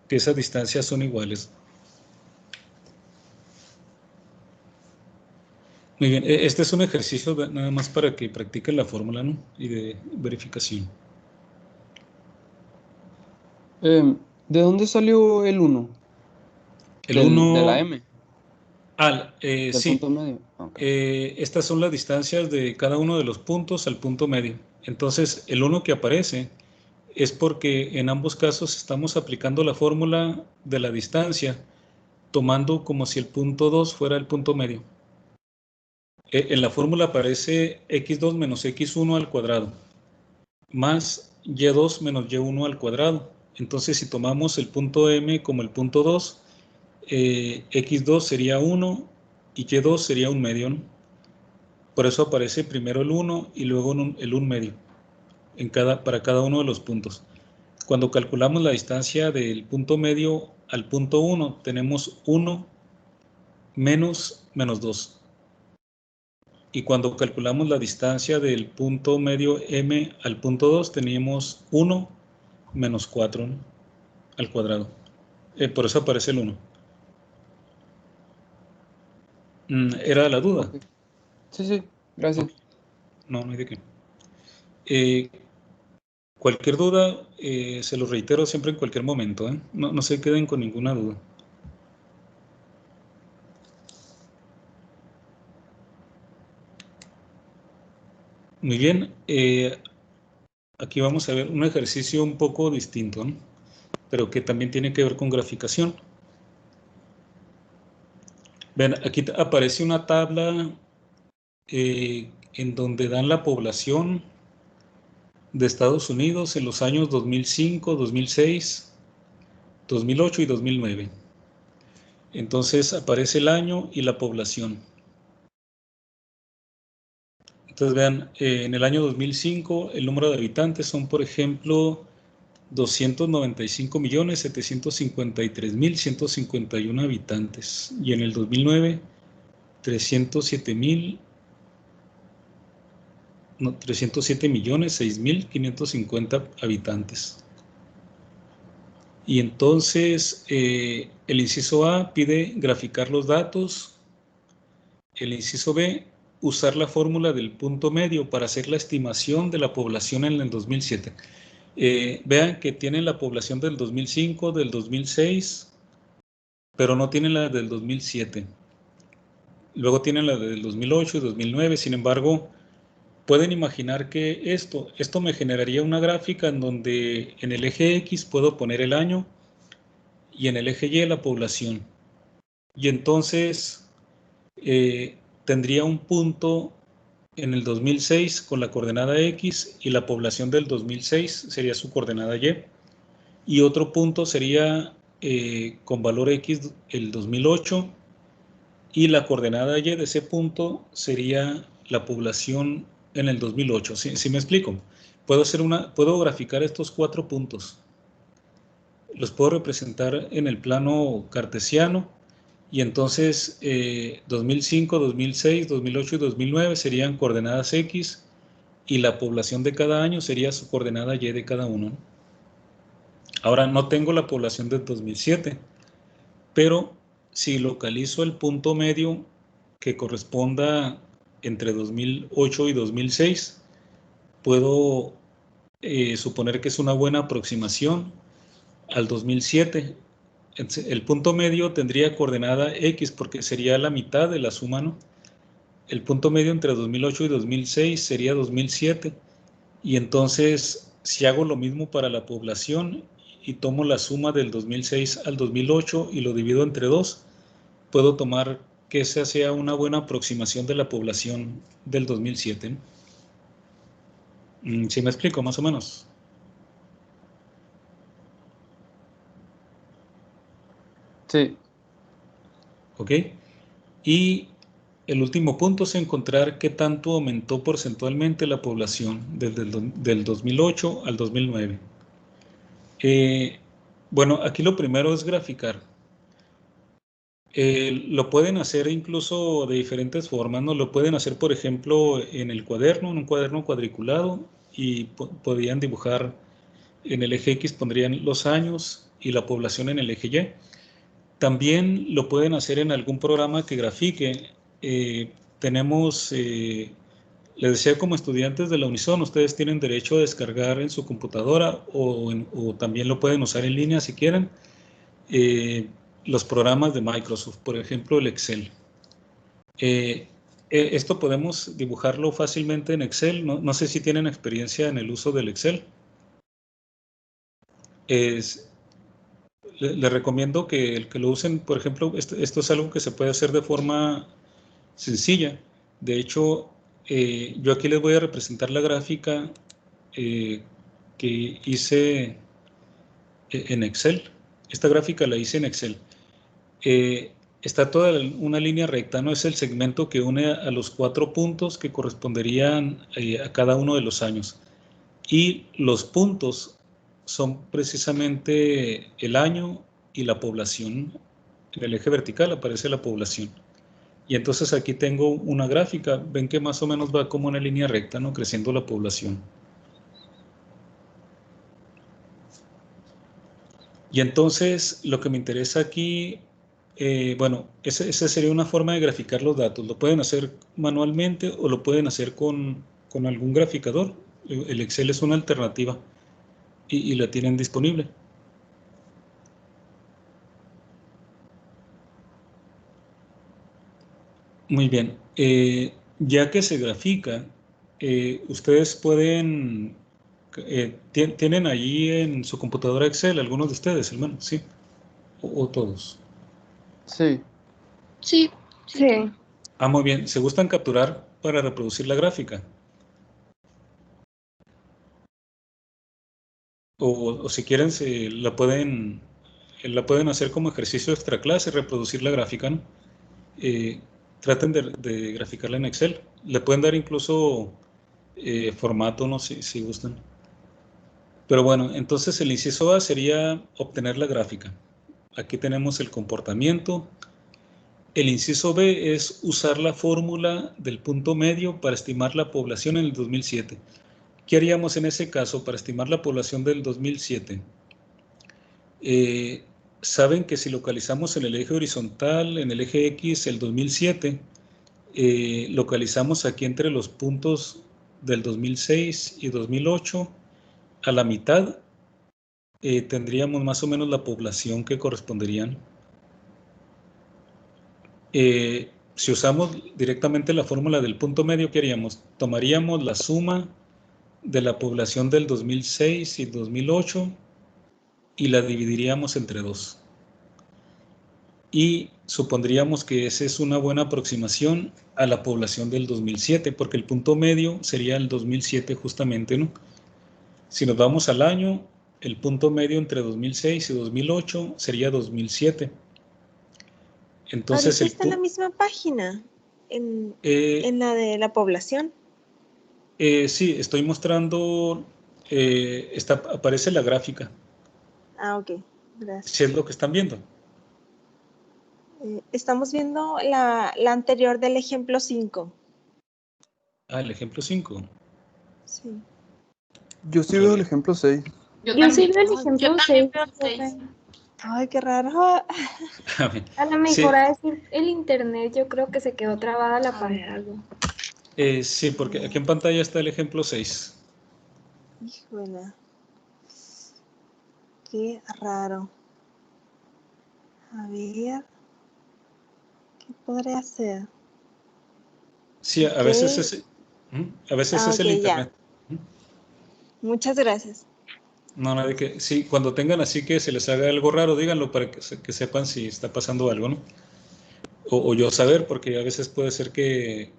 que esas distancias son iguales. Muy bien, este es un ejercicio nada más para que practiquen la fórmula, ¿no? Y de verificación. ¿De dónde salió el 1? El 1... De la M. Del Sí. punto medio. Okay. Estas son las distancias de cada uno de los puntos al punto medio. Entonces, el 1 que aparece es porque en ambos casos estamos aplicando la fórmula de la distancia, tomando como si el punto 2 fuera el punto medio. En la fórmula aparece x2 menos x1 al cuadrado, más y2 menos y1 al cuadrado. Entonces, si tomamos el punto M como el punto 2, x2 sería 1 y y2 sería 1 medio, ¿no? Por eso aparece primero el 1 y luego el 1 medio para cada uno de los puntos. Cuando calculamos la distancia del punto medio al punto 1, tenemos 1 menos 2. Y cuando calculamos la distancia del punto medio M al punto 2, tenemos 1 menos 4, ¿no? Al cuadrado. Por eso aparece el 1. ¿Era la duda? Okay. Sí, gracias. No hay de qué. Cualquier duda, se lo reitero siempre en cualquier momento, ¿eh? No se queden con ninguna duda. Muy bien, aquí vamos a ver un ejercicio un poco distinto, ¿no? Pero que también tiene que ver con graficación. Ven, aquí aparece una tabla en donde dan la población de Estados Unidos en los años 2005, 2006, 2008 y 2009. Entonces aparece el año y la población. Entonces vean, en el año 2005 el número de habitantes son, por ejemplo, 295.753.151 habitantes. Y en el 2009, 307.006.550 habitantes. Y entonces el inciso A pide graficar los datos. El inciso B, usar la fórmula del punto medio para hacer la estimación de la población en el 2007. Vean que tienen la población del 2005, del 2006, pero no tienen la del 2007. Luego tienen la del 2008 y 2009. Sin embargo, pueden imaginar que esto me generaría una gráfica en donde en el eje X puedo poner el año y en el eje Y la población. Y entonces tendría un punto en el 2006 con la coordenada X y la población del 2006 sería su coordenada Y. Y otro punto sería con valor X el 2008 y la coordenada Y de ese punto sería la población en el 2008. ¿Sí me explico? Puedo graficar estos 4 puntos. Los puedo representar en el plano cartesiano. Y entonces 2005, 2006, 2008 y 2009 serían coordenadas X y la población de cada año sería su coordenada Y de cada uno. Ahora no tengo la población del 2007, pero si localizo el punto medio que corresponda entre 2008 y 2006, puedo suponer que es una buena aproximación al 2007. El punto medio tendría coordenada X porque sería la mitad de la suma, ¿no? El punto medio entre 2008 y 2006 sería 2007. Y entonces, si hago lo mismo para la población y tomo la suma del 2006 al 2008 y lo divido entre 2, puedo tomar que esa sea una buena aproximación de la población del 2007. ¿Sí me explico, más o menos? Sí. ¿Ok? Y el último punto es encontrar qué tanto aumentó porcentualmente la población desde del 2008 al 2009. Bueno, aquí lo primero es graficar. Lo pueden hacer incluso de diferentes formas, ¿no? Lo pueden hacer, por ejemplo, en el cuaderno, en un cuaderno cuadriculado, y podrían dibujar en el eje X, pondrían los años y la población en el eje Y. También lo pueden hacer en algún programa que grafique. Tenemos, les decía, como estudiantes de la Unison, ustedes tienen derecho a descargar en su computadora o también lo pueden usar en línea si quieren. Los programas de Microsoft, por ejemplo, el Excel. Esto podemos dibujarlo fácilmente en Excel. No sé si tienen experiencia en el uso del Excel. Les recomiendo que lo usen, por ejemplo, esto es algo que se puede hacer de forma sencilla. De hecho, yo aquí les voy a representar la gráfica que hice en Excel. Esta gráfica la hice en Excel. Está toda una línea recta, ¿no? Es el segmento que une a los 4 puntos que corresponderían a cada uno de los años. Y los puntos son precisamente el año y la población. En el eje vertical aparece la población. Y entonces aquí tengo una gráfica. Ven que más o menos va como una línea recta, ¿no? Creciendo la población. Y entonces lo que me interesa aquí, bueno, esa sería una forma de graficar los datos. Lo pueden hacer manualmente o lo pueden hacer con algún graficador. El Excel es una alternativa y la tienen disponible. Muy bien. Ya que se grafica, ustedes pueden... ¿tienen allí en su computadora Excel algunos de ustedes, hermano? ¿Sí? ¿O todos? Sí. Sí, Sí. Ah, muy bien. ¿Se gustan capturar para reproducir la gráfica? O si quieren, la pueden hacer como ejercicio extra clase, reproducir la gráfica, ¿no? Traten de graficarla en Excel. Le pueden dar incluso formato, ¿no? Si gustan. Pero bueno, entonces el inciso A sería obtener la gráfica. Aquí tenemos el comportamiento. El inciso B es usar la fórmula del punto medio para estimar la población en el 2007. ¿Qué haríamos en ese caso para estimar la población del 2007? Saben que si localizamos en el eje horizontal, en el eje X, el 2007, localizamos aquí entre los puntos del 2006 y 2008, a la mitad tendríamos más o menos la población que corresponderían. Si usamos directamente la fórmula del punto medio, ¿qué haríamos? Tomaríamos la suma de la población del 2006 y 2008 y la dividiríamos entre 2. Y supondríamos que esa es una buena aproximación a la población del 2007, porque el punto medio sería el 2007 justamente, ¿no? Si nos vamos al año, el punto medio entre 2006 y 2008 sería 2007. Entonces, ahorita está en la misma página, en la de la población. Sí, estoy mostrando, aparece la gráfica. Ah, ok, gracias. Si es lo que están viendo. Estamos viendo la anterior del ejemplo 5. Ah, el ejemplo 5. Sí. Yo sí veo el ejemplo 6. Yo sí veo el ejemplo Yo también 6. veo el 6. Ay, qué raro. A lo mejor a decir el internet, yo creo que se quedó trabada la pantalla. Sí, porque aquí en pantalla está el ejemplo 6. Híjole. Qué raro. A ver. ¿Qué podría hacer? Sí, a veces es, es el ok, internet. Muchas gracias. No, nada de que, sí, cuando tengan así que se les haga algo raro, díganlo para que sepan si está pasando algo, ¿no? o yo saber, porque a veces puede ser que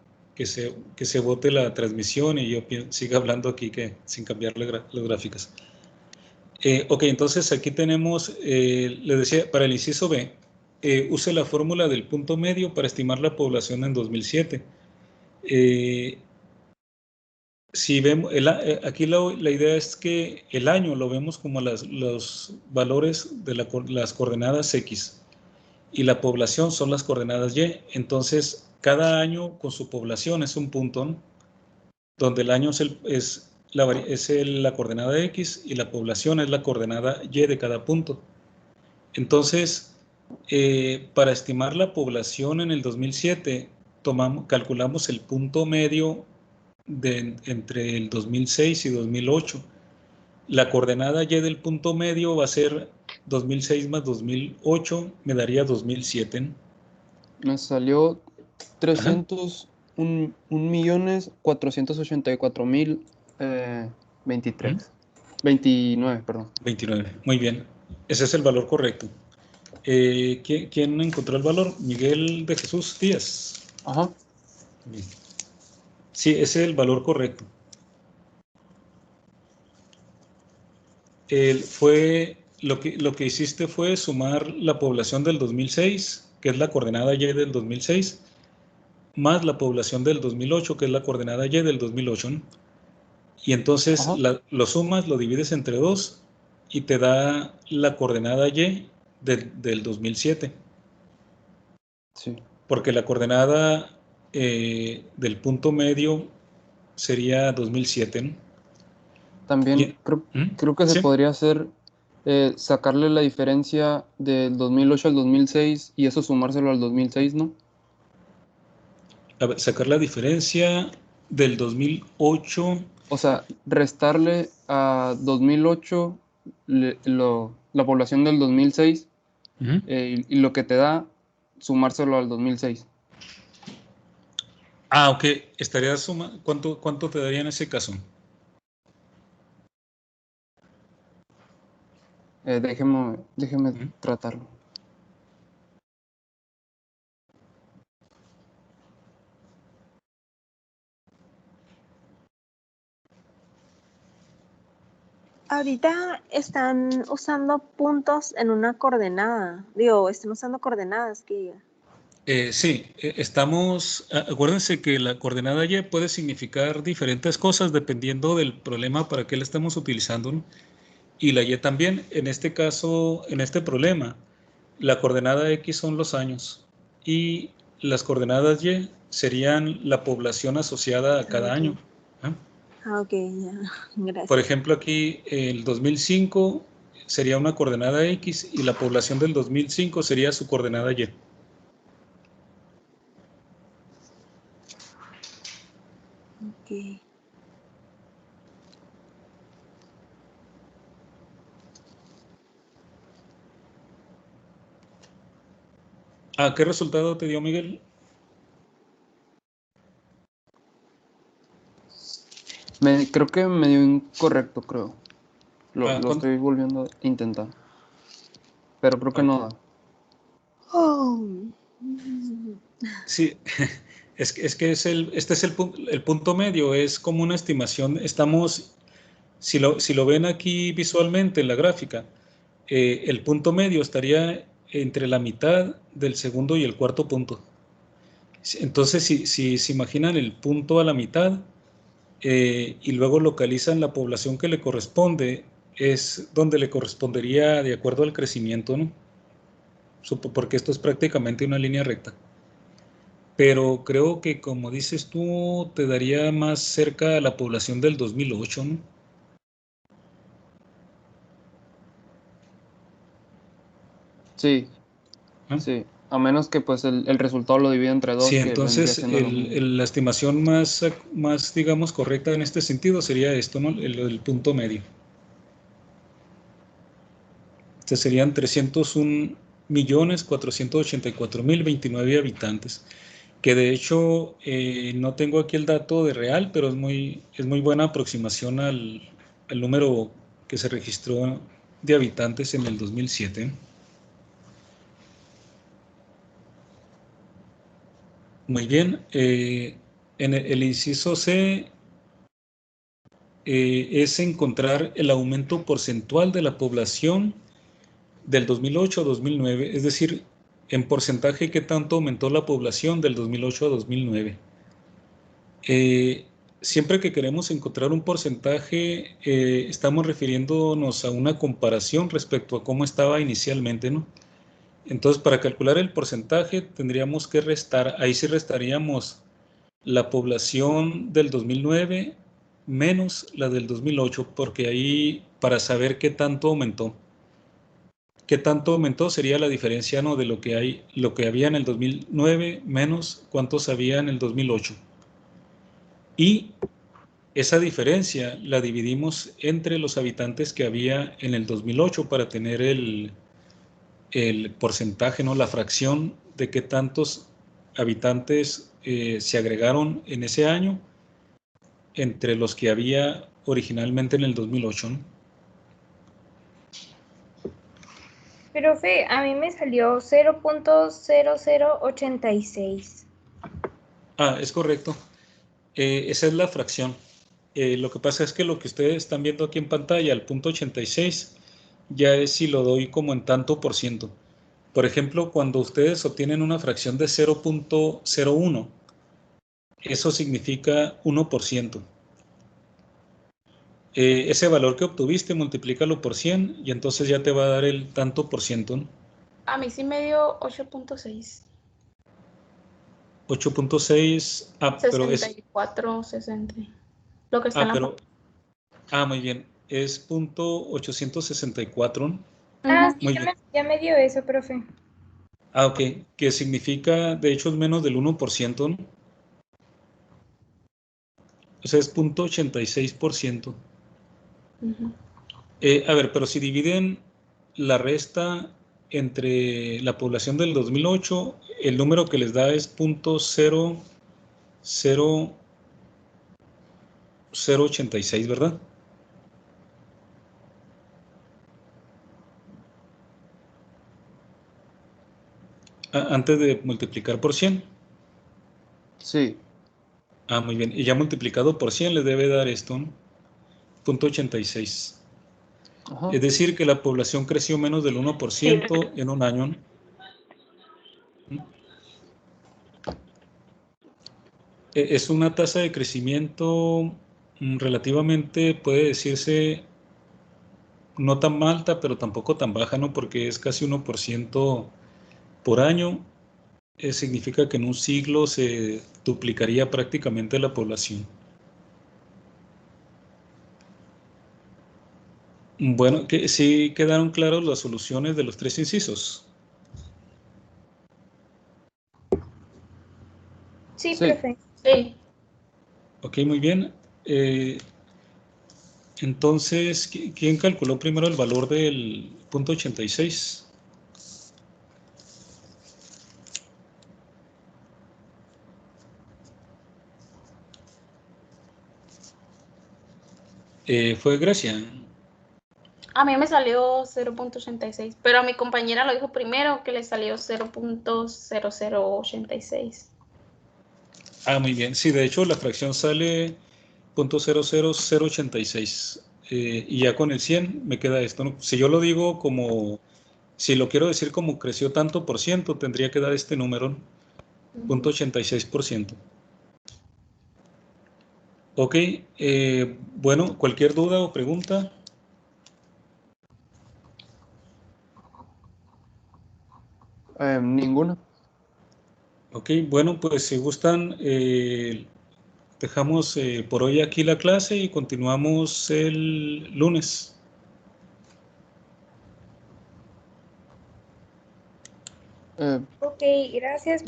se bote la transmisión y yo siga hablando aquí sin cambiar las gráficas. Ok, entonces aquí tenemos, les decía, para el inciso B, use la fórmula del punto medio para estimar la población en 2007. Si vemos, aquí la idea es que el año lo vemos como los valores de las coordenadas X y la población son las coordenadas Y. Entonces, cada año con su población es un punto, ¿no? Donde el año es la coordenada X y la población es la coordenada Y de cada punto. Entonces, para estimar la población en el 2007, calculamos el punto medio entre el 2006 y 2008. La coordenada Y del punto medio va a ser 2006 más 2008, me daría 2007. ¿No? Me salió 301.484.023. 29, perdón. 29, muy bien. Ese es el valor correcto. ¿Quién encontró el valor? Miguel de Jesús Díaz. Ajá. Bien. Sí, ese es el valor correcto. Lo que hiciste fue sumar la población del 2006, que es la coordenada Y del 2006, más la población del 2008, que es la coordenada Y del 2008, ¿no? Y entonces lo sumas, lo divides entre 2 y te da la coordenada Y del 2007. Sí. Porque la coordenada del punto medio sería 2007, ¿no? También creo que se podría hacer sacarle la diferencia del 2008 al 2006 y eso sumárselo al 2006, ¿no? A ver, sacar la diferencia del 2008. O sea, restarle a 2008 la población del 2006 y lo que te da, sumárselo al 2006. Ok. Estaría sumando. ¿Cuánto te daría en ese caso? Déjeme tratarlo. Ahorita están usando puntos en una coordenada. Digo, están usando coordenadas, que diga. Sí, acuérdense que la coordenada Y puede significar diferentes cosas dependiendo del problema para qué la estamos utilizando, ¿no? Y la Y también. En este caso, en este problema, la coordenada X son los años y las coordenadas Y serían la población asociada a cada año. Ok, ya. Gracias. Por ejemplo, aquí el 2005 sería una coordenada X y la población del 2005 sería su coordenada Y. Ok. ¿Qué resultado te dio, Miguel? Creo que me dio incorrecto, creo. Lo estoy volviendo a intentar. Pero creo que no da. Sí, este es el punto medio, es como una estimación. Si lo ven aquí visualmente en la gráfica, el punto medio estaría entre la mitad del segundo y el cuarto punto. Entonces, si se imaginan el punto a la mitad y luego localizan la población que le corresponde, es donde le correspondería de acuerdo al crecimiento, ¿no? Porque esto es prácticamente una línea recta. Pero creo que, como dices tú, te daría más cerca a la población del 2008, ¿no? Sí, sí. A menos que pues el resultado lo divida entre 2. Sí, que entonces la estimación más, digamos, correcta en este sentido sería esto, ¿no? El punto medio. Este serían 301.484.029 habitantes. Que de hecho no tengo aquí el dato de real, pero es muy buena aproximación al número que se registró de habitantes en el 2007. Muy bien. En el inciso C es encontrar el aumento porcentual de la población del 2008 a 2009, es decir, en porcentaje, ¿qué tanto aumentó la población del 2008 a 2009? Siempre que queremos encontrar un porcentaje, estamos refiriéndonos a una comparación respecto a cómo estaba inicialmente, ¿no? Entonces, para calcular el porcentaje, tendríamos que restar, ahí sí restaríamos la población del 2009 menos la del 2008, porque ahí, para saber qué tanto aumentó. ¿Qué tanto aumentó? Sería la diferencia, ¿no?, de lo que había en el 2009 menos cuántos había en el 2008. Y esa diferencia la dividimos entre los habitantes que había en el 2008 para tener el porcentaje, ¿no?, la fracción de qué tantos habitantes se agregaron en ese año entre los que había originalmente en el 2008, ¿no? Profe, a mí me salió 0.0086. Ah, es correcto. Esa es la fracción. Lo que pasa es que lo que ustedes están viendo aquí en pantalla, el punto 86, ya es si lo doy como en tanto por ciento. Por ejemplo, cuando ustedes obtienen una fracción de 0.01, eso significa 1%. Ese valor que obtuviste, multiplícalo por 100 y entonces ya te va a dar el tanto por ciento, ¿no? A mí sí me dio 8.6. 8.6, pero es... 64, 60. Lo que está en la... muy bien, es punto 864, ¿no? Ah, sí, Muy bien. ya me dio eso, profe. Ok, que significa, de hecho, es menos del 1%, ¿no? O sea, es 0.86%. A ver, pero si dividen la resta entre la población del 2008, el número que les da es 0.00086, ¿verdad? Antes de multiplicar por 100. Sí. Muy bien. Y ya multiplicado por 100 le debe dar esto, ¿no? 0.86. Ajá. Es decir, que la población creció menos del 1% en un año, ¿no? Es una tasa de crecimiento relativamente, puede decirse, no tan alta, pero tampoco tan baja, ¿no? Porque es casi 1% por año. Significa que en un siglo se duplicaría prácticamente la población. Bueno, ¿sí quedaron claras las soluciones de los tres incisos? Sí, profe. Sí. Ok, muy bien. Entonces, ¿quién calculó primero el valor del punto 86? Fue Grecia. A mí me salió 0.86, pero a mi compañera lo dijo primero que le salió 0.0086. Muy bien. Sí, de hecho la fracción sale 0.00086. Y ya con el 100 me queda esto, ¿no? Si yo lo digo como, si lo quiero decir como creció tanto por ciento, tendría que dar este número, ¿no? 0.86%. Ok, bueno, cualquier duda o pregunta. Ninguna. Ok, bueno, pues si gustan, dejamos por hoy aquí la clase y continuamos el lunes. Ok, gracias.